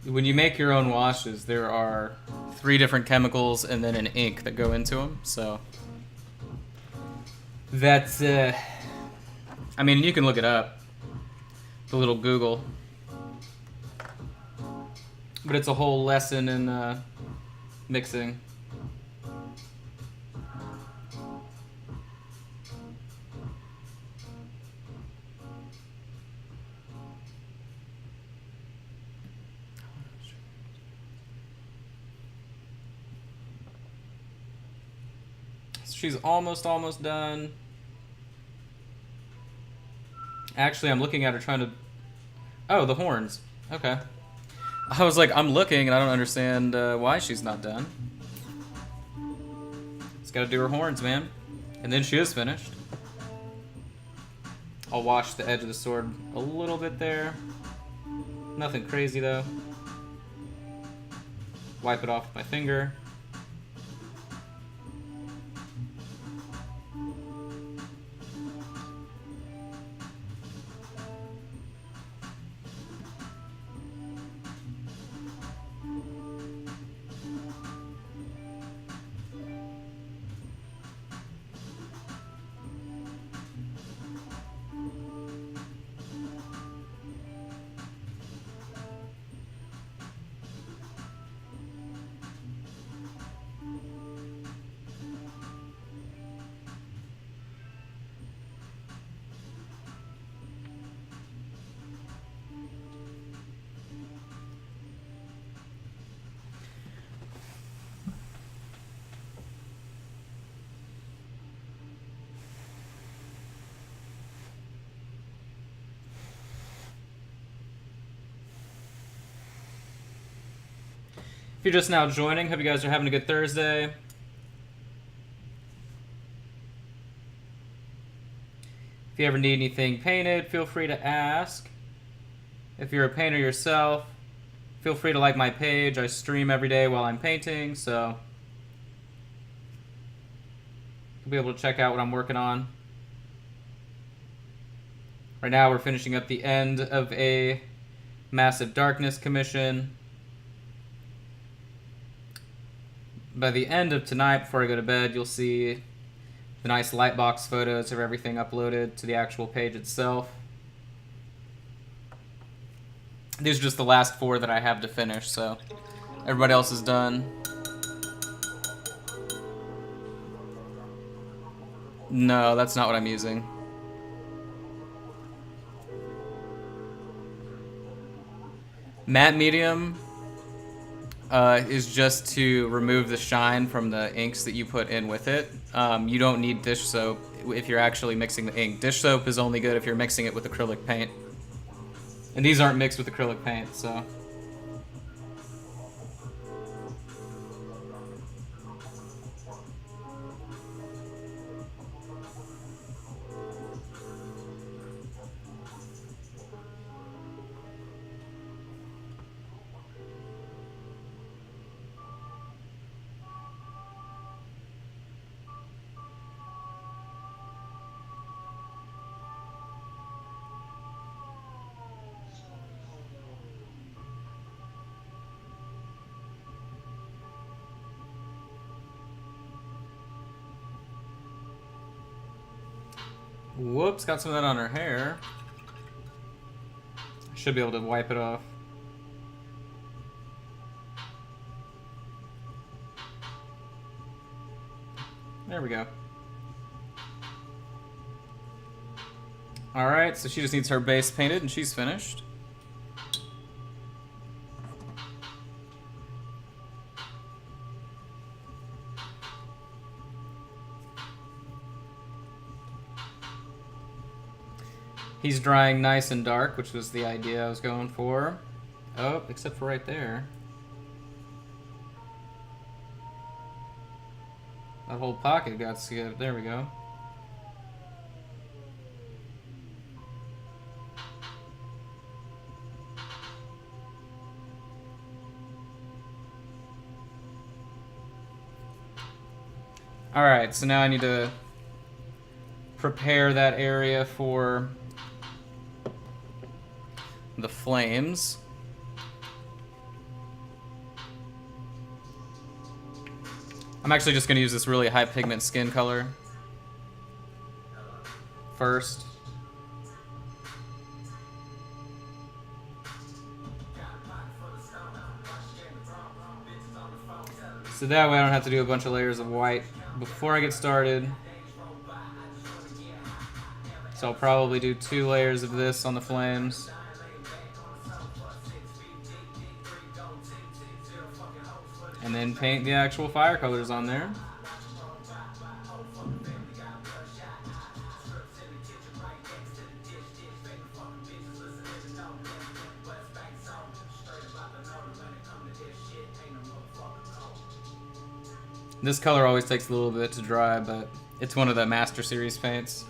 [SPEAKER 1] when you make your own washes, there are 3 different chemicals and then an ink that go into them. So that's I mean, you can look it up. The little Google. But it's a whole lesson in mixing. She's almost done. Actually, I'm looking at her trying to... Oh, the horns. Okay. I was like, I'm looking and I don't understand why she's not done. Just gotta do her horns, man. And then she is finished. I'll wash the edge of the sword a little bit there. Nothing crazy, though. Wipe it off with my finger. If you're just now joining, hope you guys are having a good Thursday. If you ever need anything painted, feel free to ask. If you're a painter yourself, feel free to like my page. I stream every day while I'm painting, so you'll be able to check out what I'm working on. Right now we're finishing up the end of a Massive Darkness commission. By the end of tonight, before I go to bed, you'll see the nice lightbox photos of everything uploaded to the actual page itself. These are just the last 4 that I have to finish, so everybody else is done. No, that's not what I'm using. Matte medium is just to remove the shine from the inks that you put in with it. You don't need dish soap if you're actually mixing the ink. Dish soap is only good if you're mixing it with acrylic paint. And these aren't mixed with acrylic paint, so... Whoops, got some of that on her hair. Should be able to wipe it off. There we go. Alright, so she just needs her base painted and she's finished. He's drying nice and dark, which was the idea I was going for. Oh, except for right there. That whole pocket got skipped. There we go. Alright, so now I need to prepare that area for the flames. I'm actually just going to use this really high pigment skin color first. So that way I don't have to do a bunch of layers of white before I get started. So I'll probably do 2 layers of this on the flames. And then paint the actual fire colors on there. This color always takes a little bit to dry, but it's one of the Master Series paints.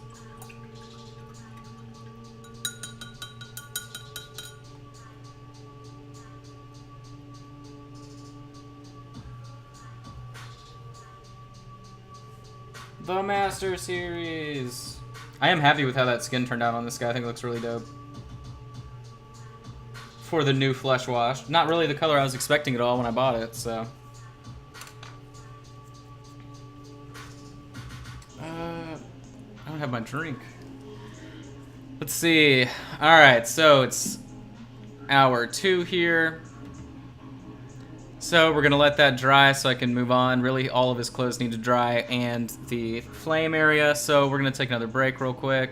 [SPEAKER 1] The Master Series! I am happy with how that skin turned out on this guy. I think it looks really dope. For the new Flesh Wash. Not really the color I was expecting at all when I bought it, so... I don't have my drink. Let's see. Alright, so it's hour 2 here. So we're going to let that dry so I can move on. Really, all of his clothes need to dry and the flame area. So we're going to take another break real quick.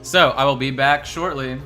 [SPEAKER 1] So I will be back shortly.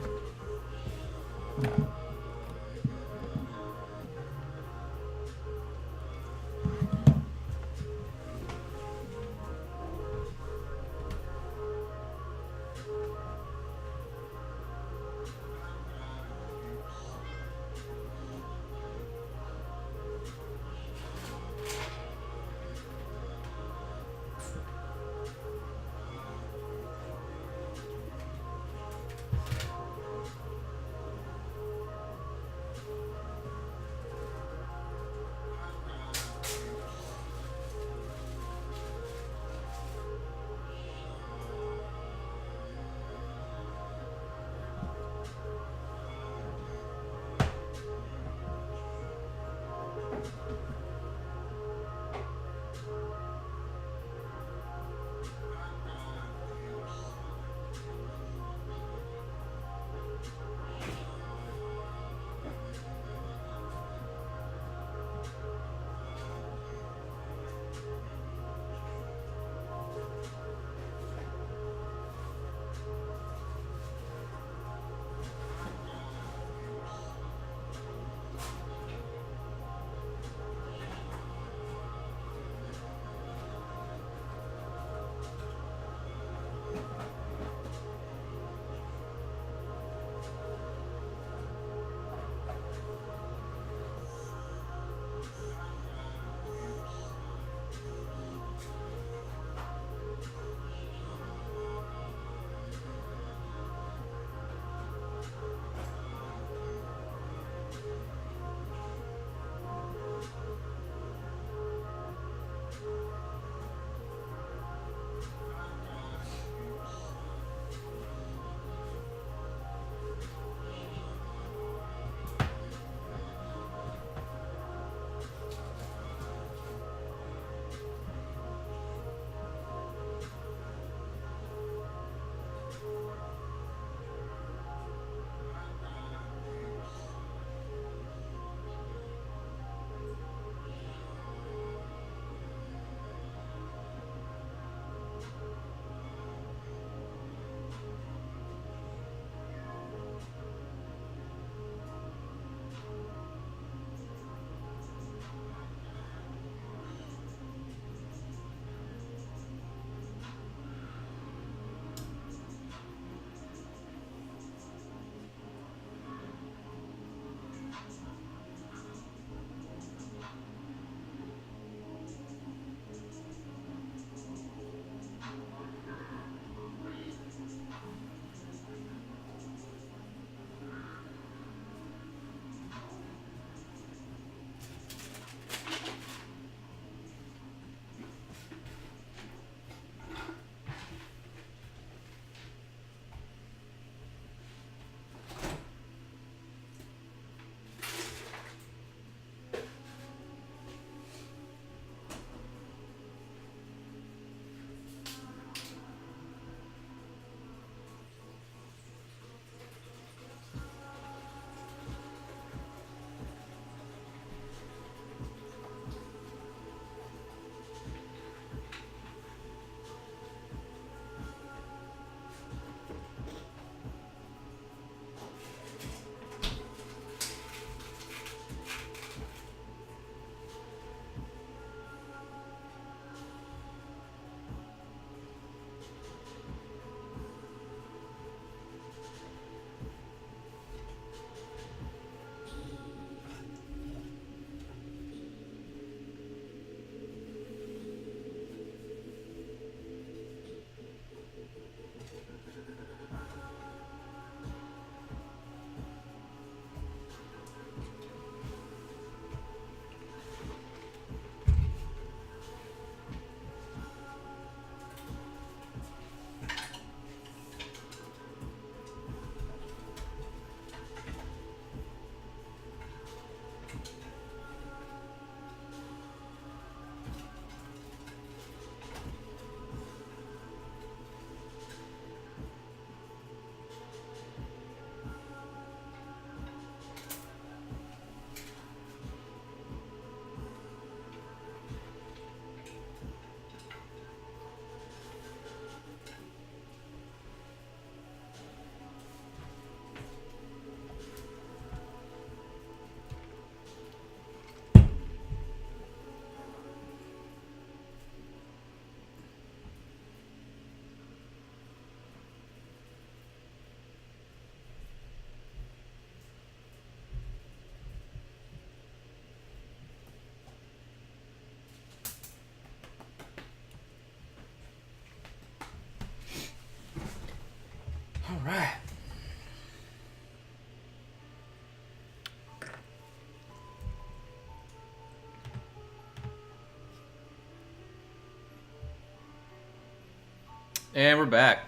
[SPEAKER 1] And we're back.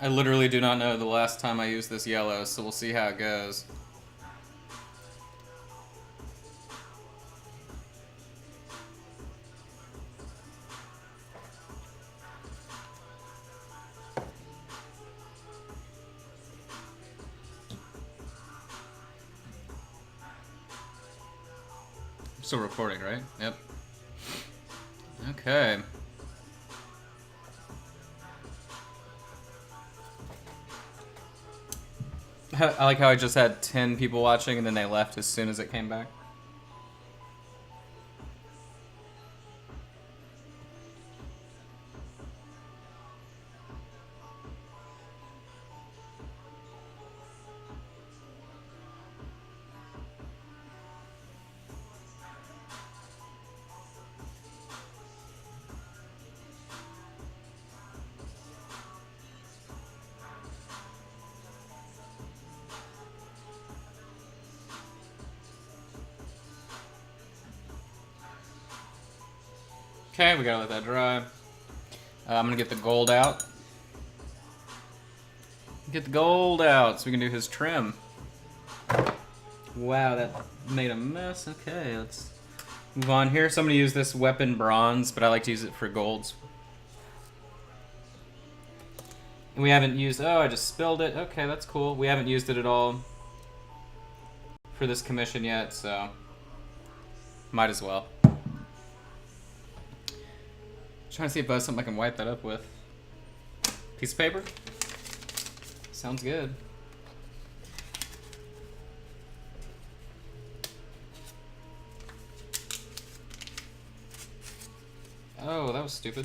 [SPEAKER 1] I literally do not know the last time I used this yellow, so we'll see how it goes. Still recording, right? Yep. Okay. I like how I just had 10 people watching and then they left as soon as it came back. Okay, we gotta let that dry. I'm gonna get the gold out. Get the gold out so we can do his trim. Wow, that made a mess. Okay, let's move on here. So I'm gonna use this weapon bronze, but I like to use it for golds. And we haven't used, oh, I just spilled it. Okay, that's cool. We haven't used it at all for this commission yet, so might as well. Trying to see if I have something I can wipe that up with. Piece of paper? Sounds good. Oh, that was stupid.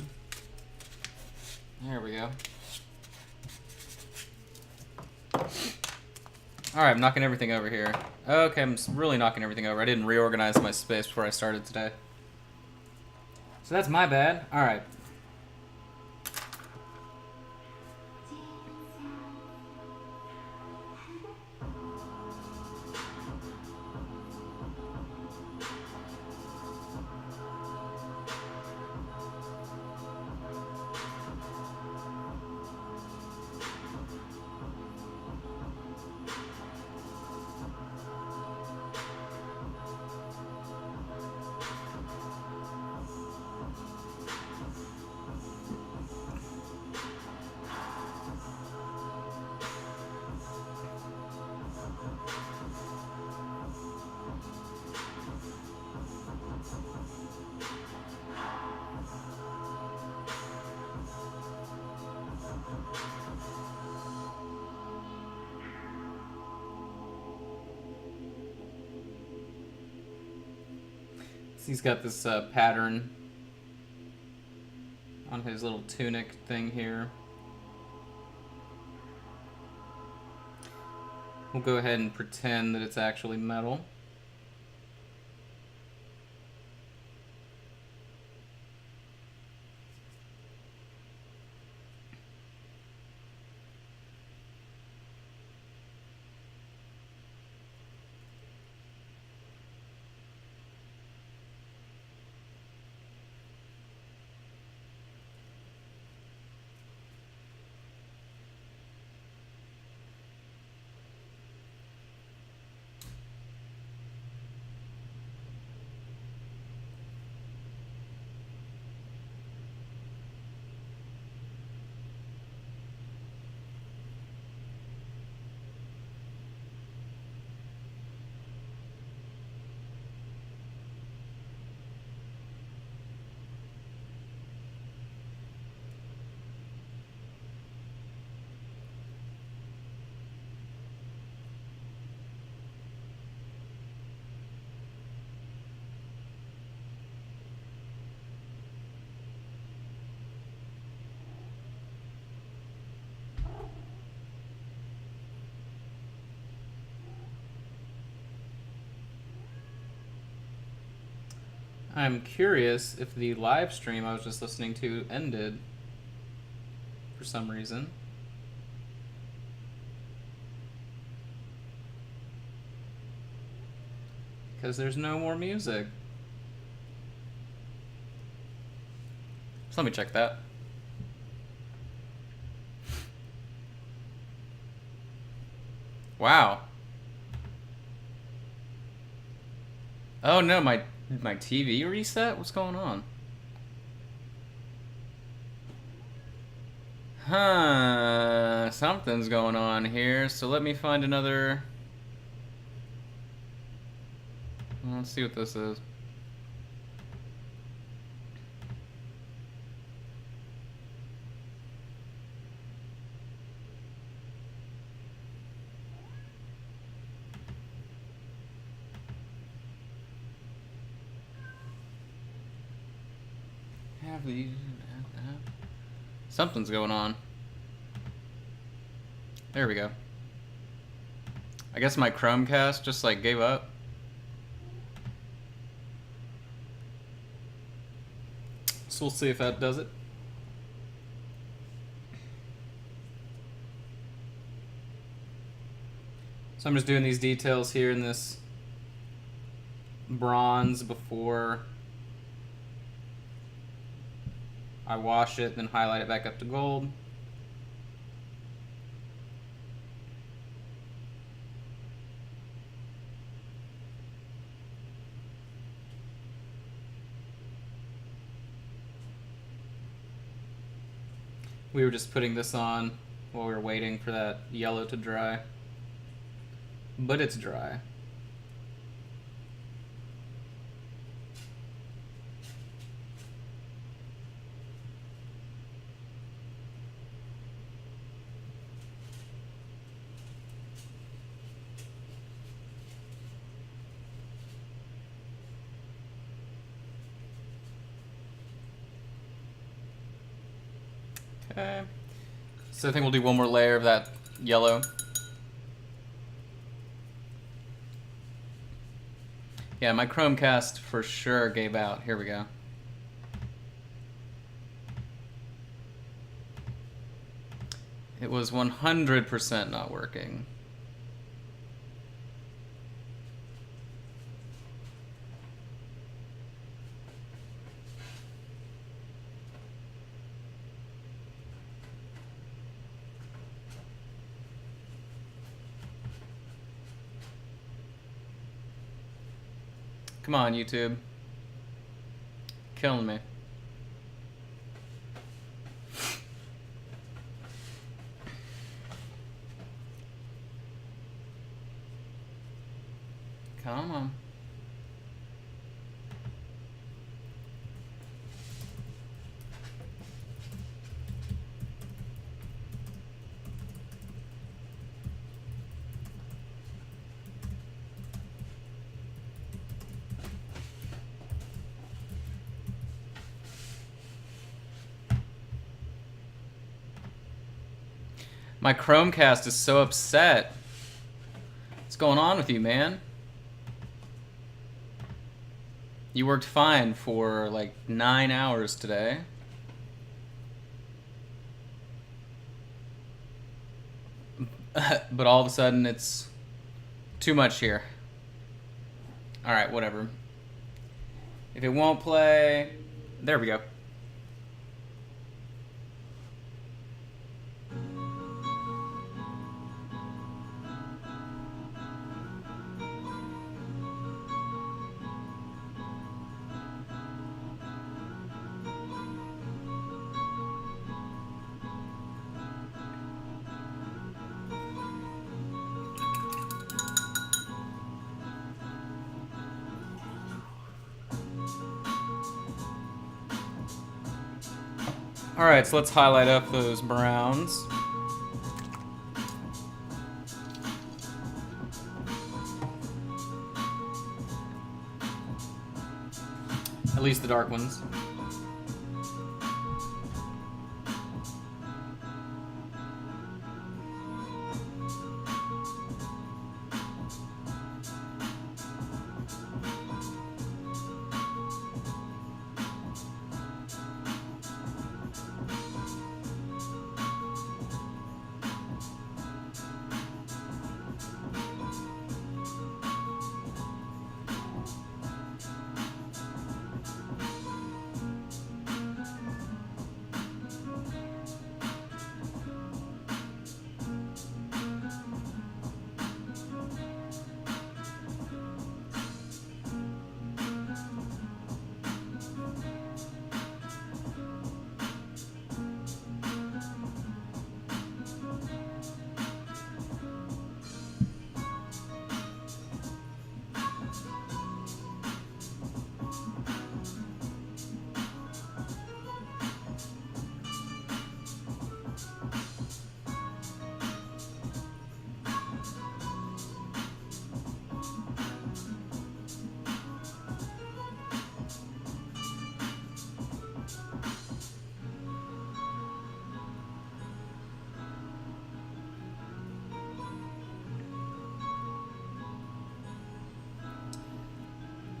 [SPEAKER 1] There we go. Alright, I'm knocking everything over here. Okay, I'm really knocking everything over. I didn't reorganize my space before I started today. So that's my bad. Alright. He's got this pattern on his little tunic thing here. We'll go ahead and pretend that it's actually metal. I'm curious if the live stream I was just listening to ended for some reason. because there's no more music. So let me check that. Wow. Oh no, my TV reset? What's going on? Huh, something's going on here. So let me find another. Let's see what this is. Have these. Something's going on. There we go. I guess my Chromecast just like gave up. So we'll see if that does it. So I'm just doing these details here in this bronze before I wash it, then highlight it back up to gold. We were just putting this on while we were waiting for that yellow to dry. But it's dry. Okay. So I think we'll do one more layer of that yellow. Yeah, my Chromecast for sure gave out. Here we go. It was 100% not working. Come on, YouTube. Killing me. Come on. My Chromecast is so upset. What's going on with you, man? You worked fine for like 9 hours today. But all of a sudden it's too much here. Alright, whatever. If it won't play... There we go. Alright, so let's highlight up those browns. At least the dark ones.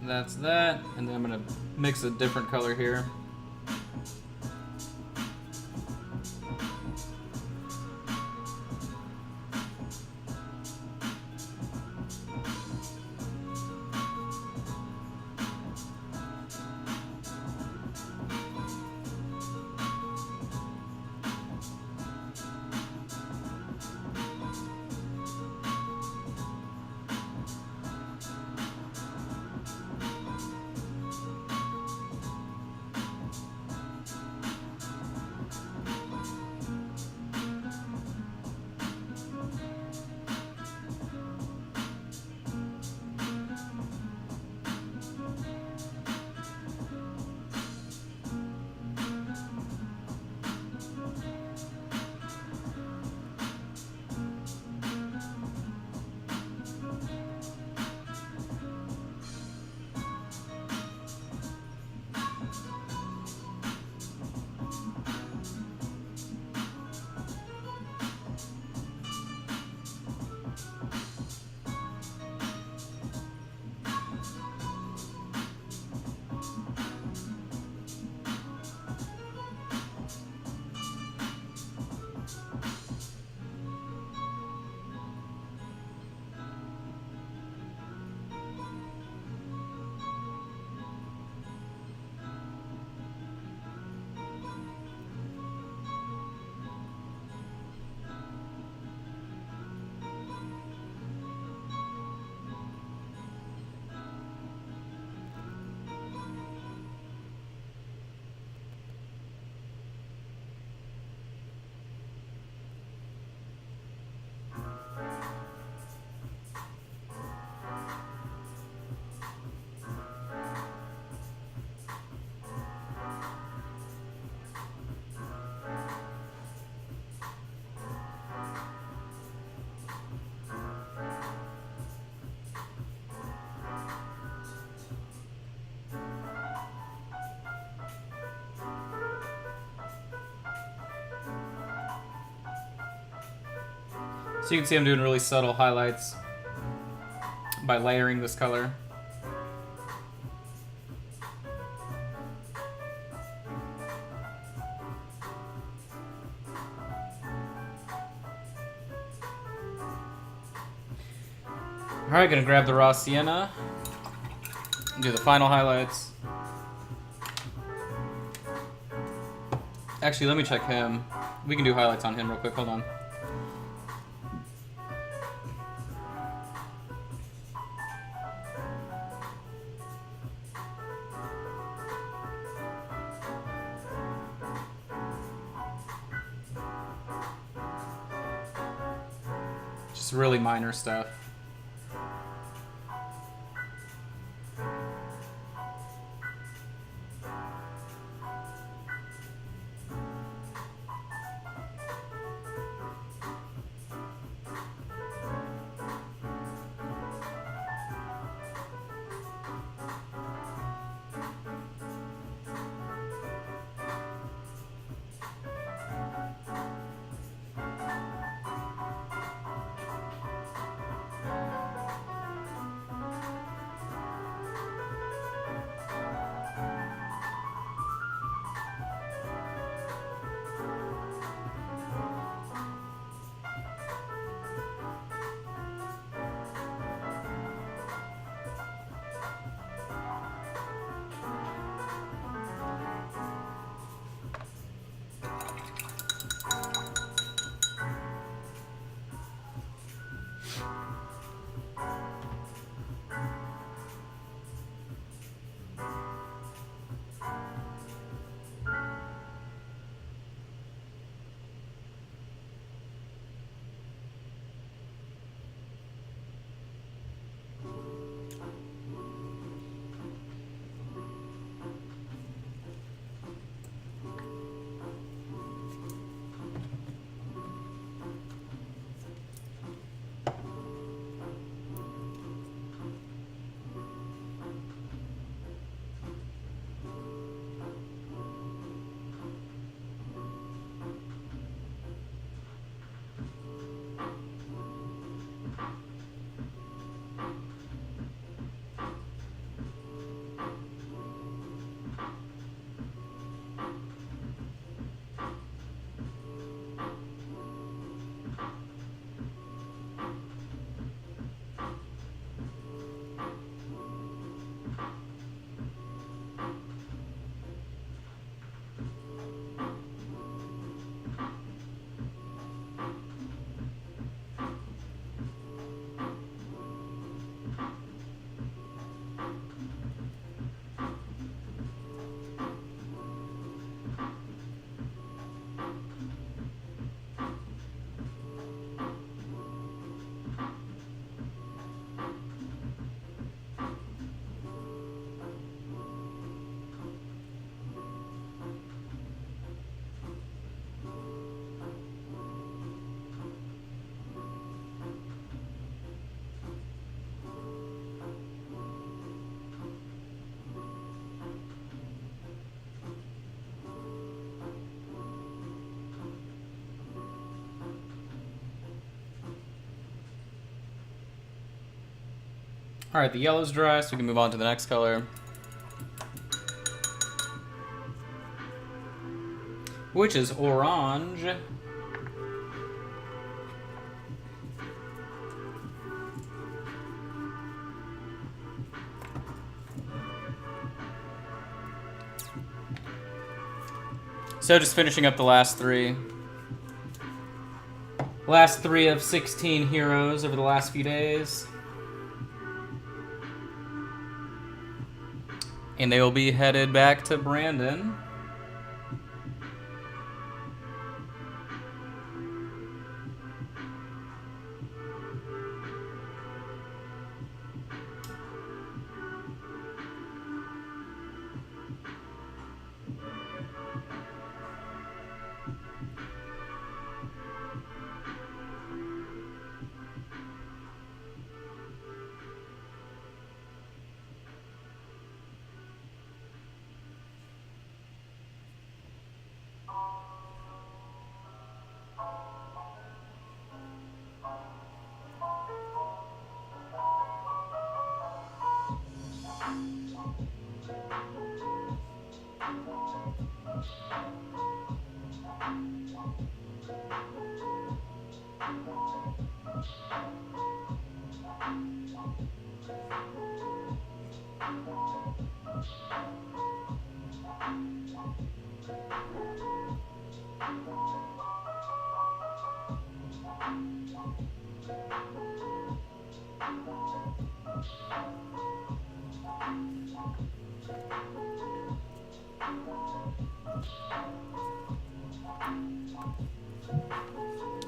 [SPEAKER 1] That's that, and then I'm gonna mix a different color here. So you can see I'm doing really subtle highlights by layering this color. Alright, gonna grab the raw sienna, do the final highlights. Actually, let me check him. We can do highlights on him real quick, hold on. Just really minor stuff. Alright, the yellow's dry, so we can move on to the next color. Which is orange. So just finishing up the last three. Last three of 16 heroes over the last few days. And they will be headed back to Brandon.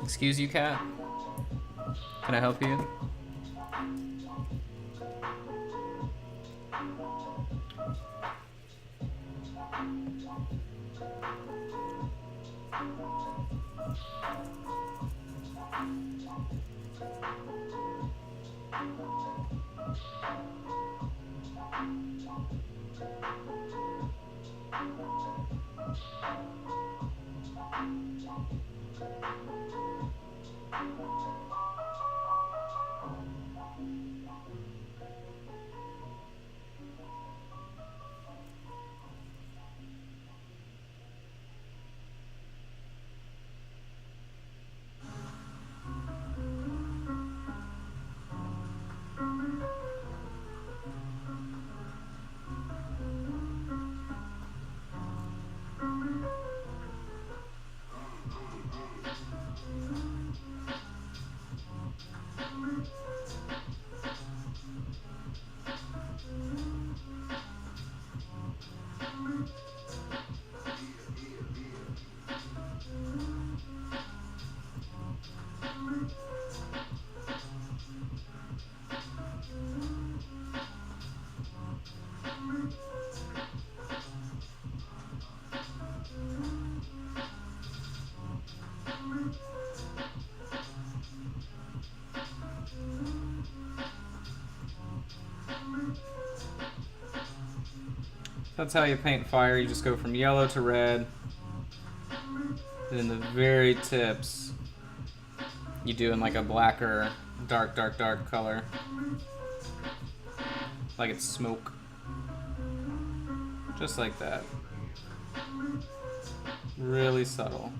[SPEAKER 1] Excuse you, cat? Can I help you? That's how you paint fire. You just go from yellow to red. Then the very tips, you do in like a blacker, dark color. Like it's smoke. Just like that. Really subtle.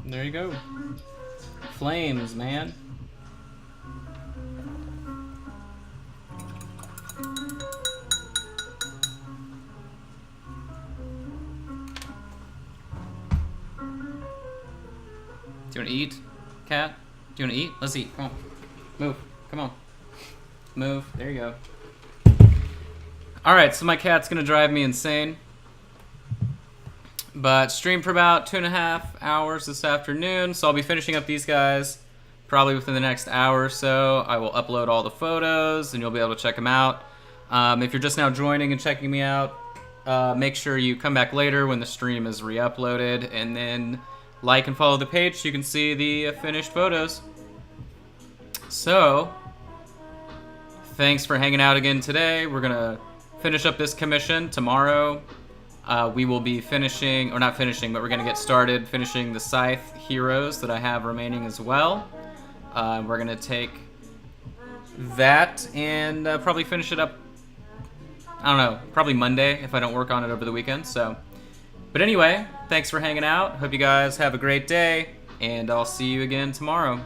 [SPEAKER 1] There you go. Flames, man. Do you want to eat, cat? Do you want to eat? Let's eat. Come on. Move. Come on. Move. There you go. Alright, so my cat's going to drive me insane. But stream for about 2.5 hours this afternoon, so I'll be finishing up these guys probably within the next hour or so. I will upload all the photos, and you'll be able to check them out. If you're just now joining and checking me out, make sure you come back later when the stream is re-uploaded, and then like and follow the page so you can see the finished photos. So, thanks for hanging out again today. We're gonna finish up this commission tomorrow. We will be finishing, or not finishing, but we're gonna get started finishing the Scythe heroes that I have remaining as well. We're gonna take that and probably finish it up, I don't know, probably Monday if I don't work on it over the weekend. So, but anyway, thanks for hanging out. Hope you guys have a great day, and I'll see you again tomorrow.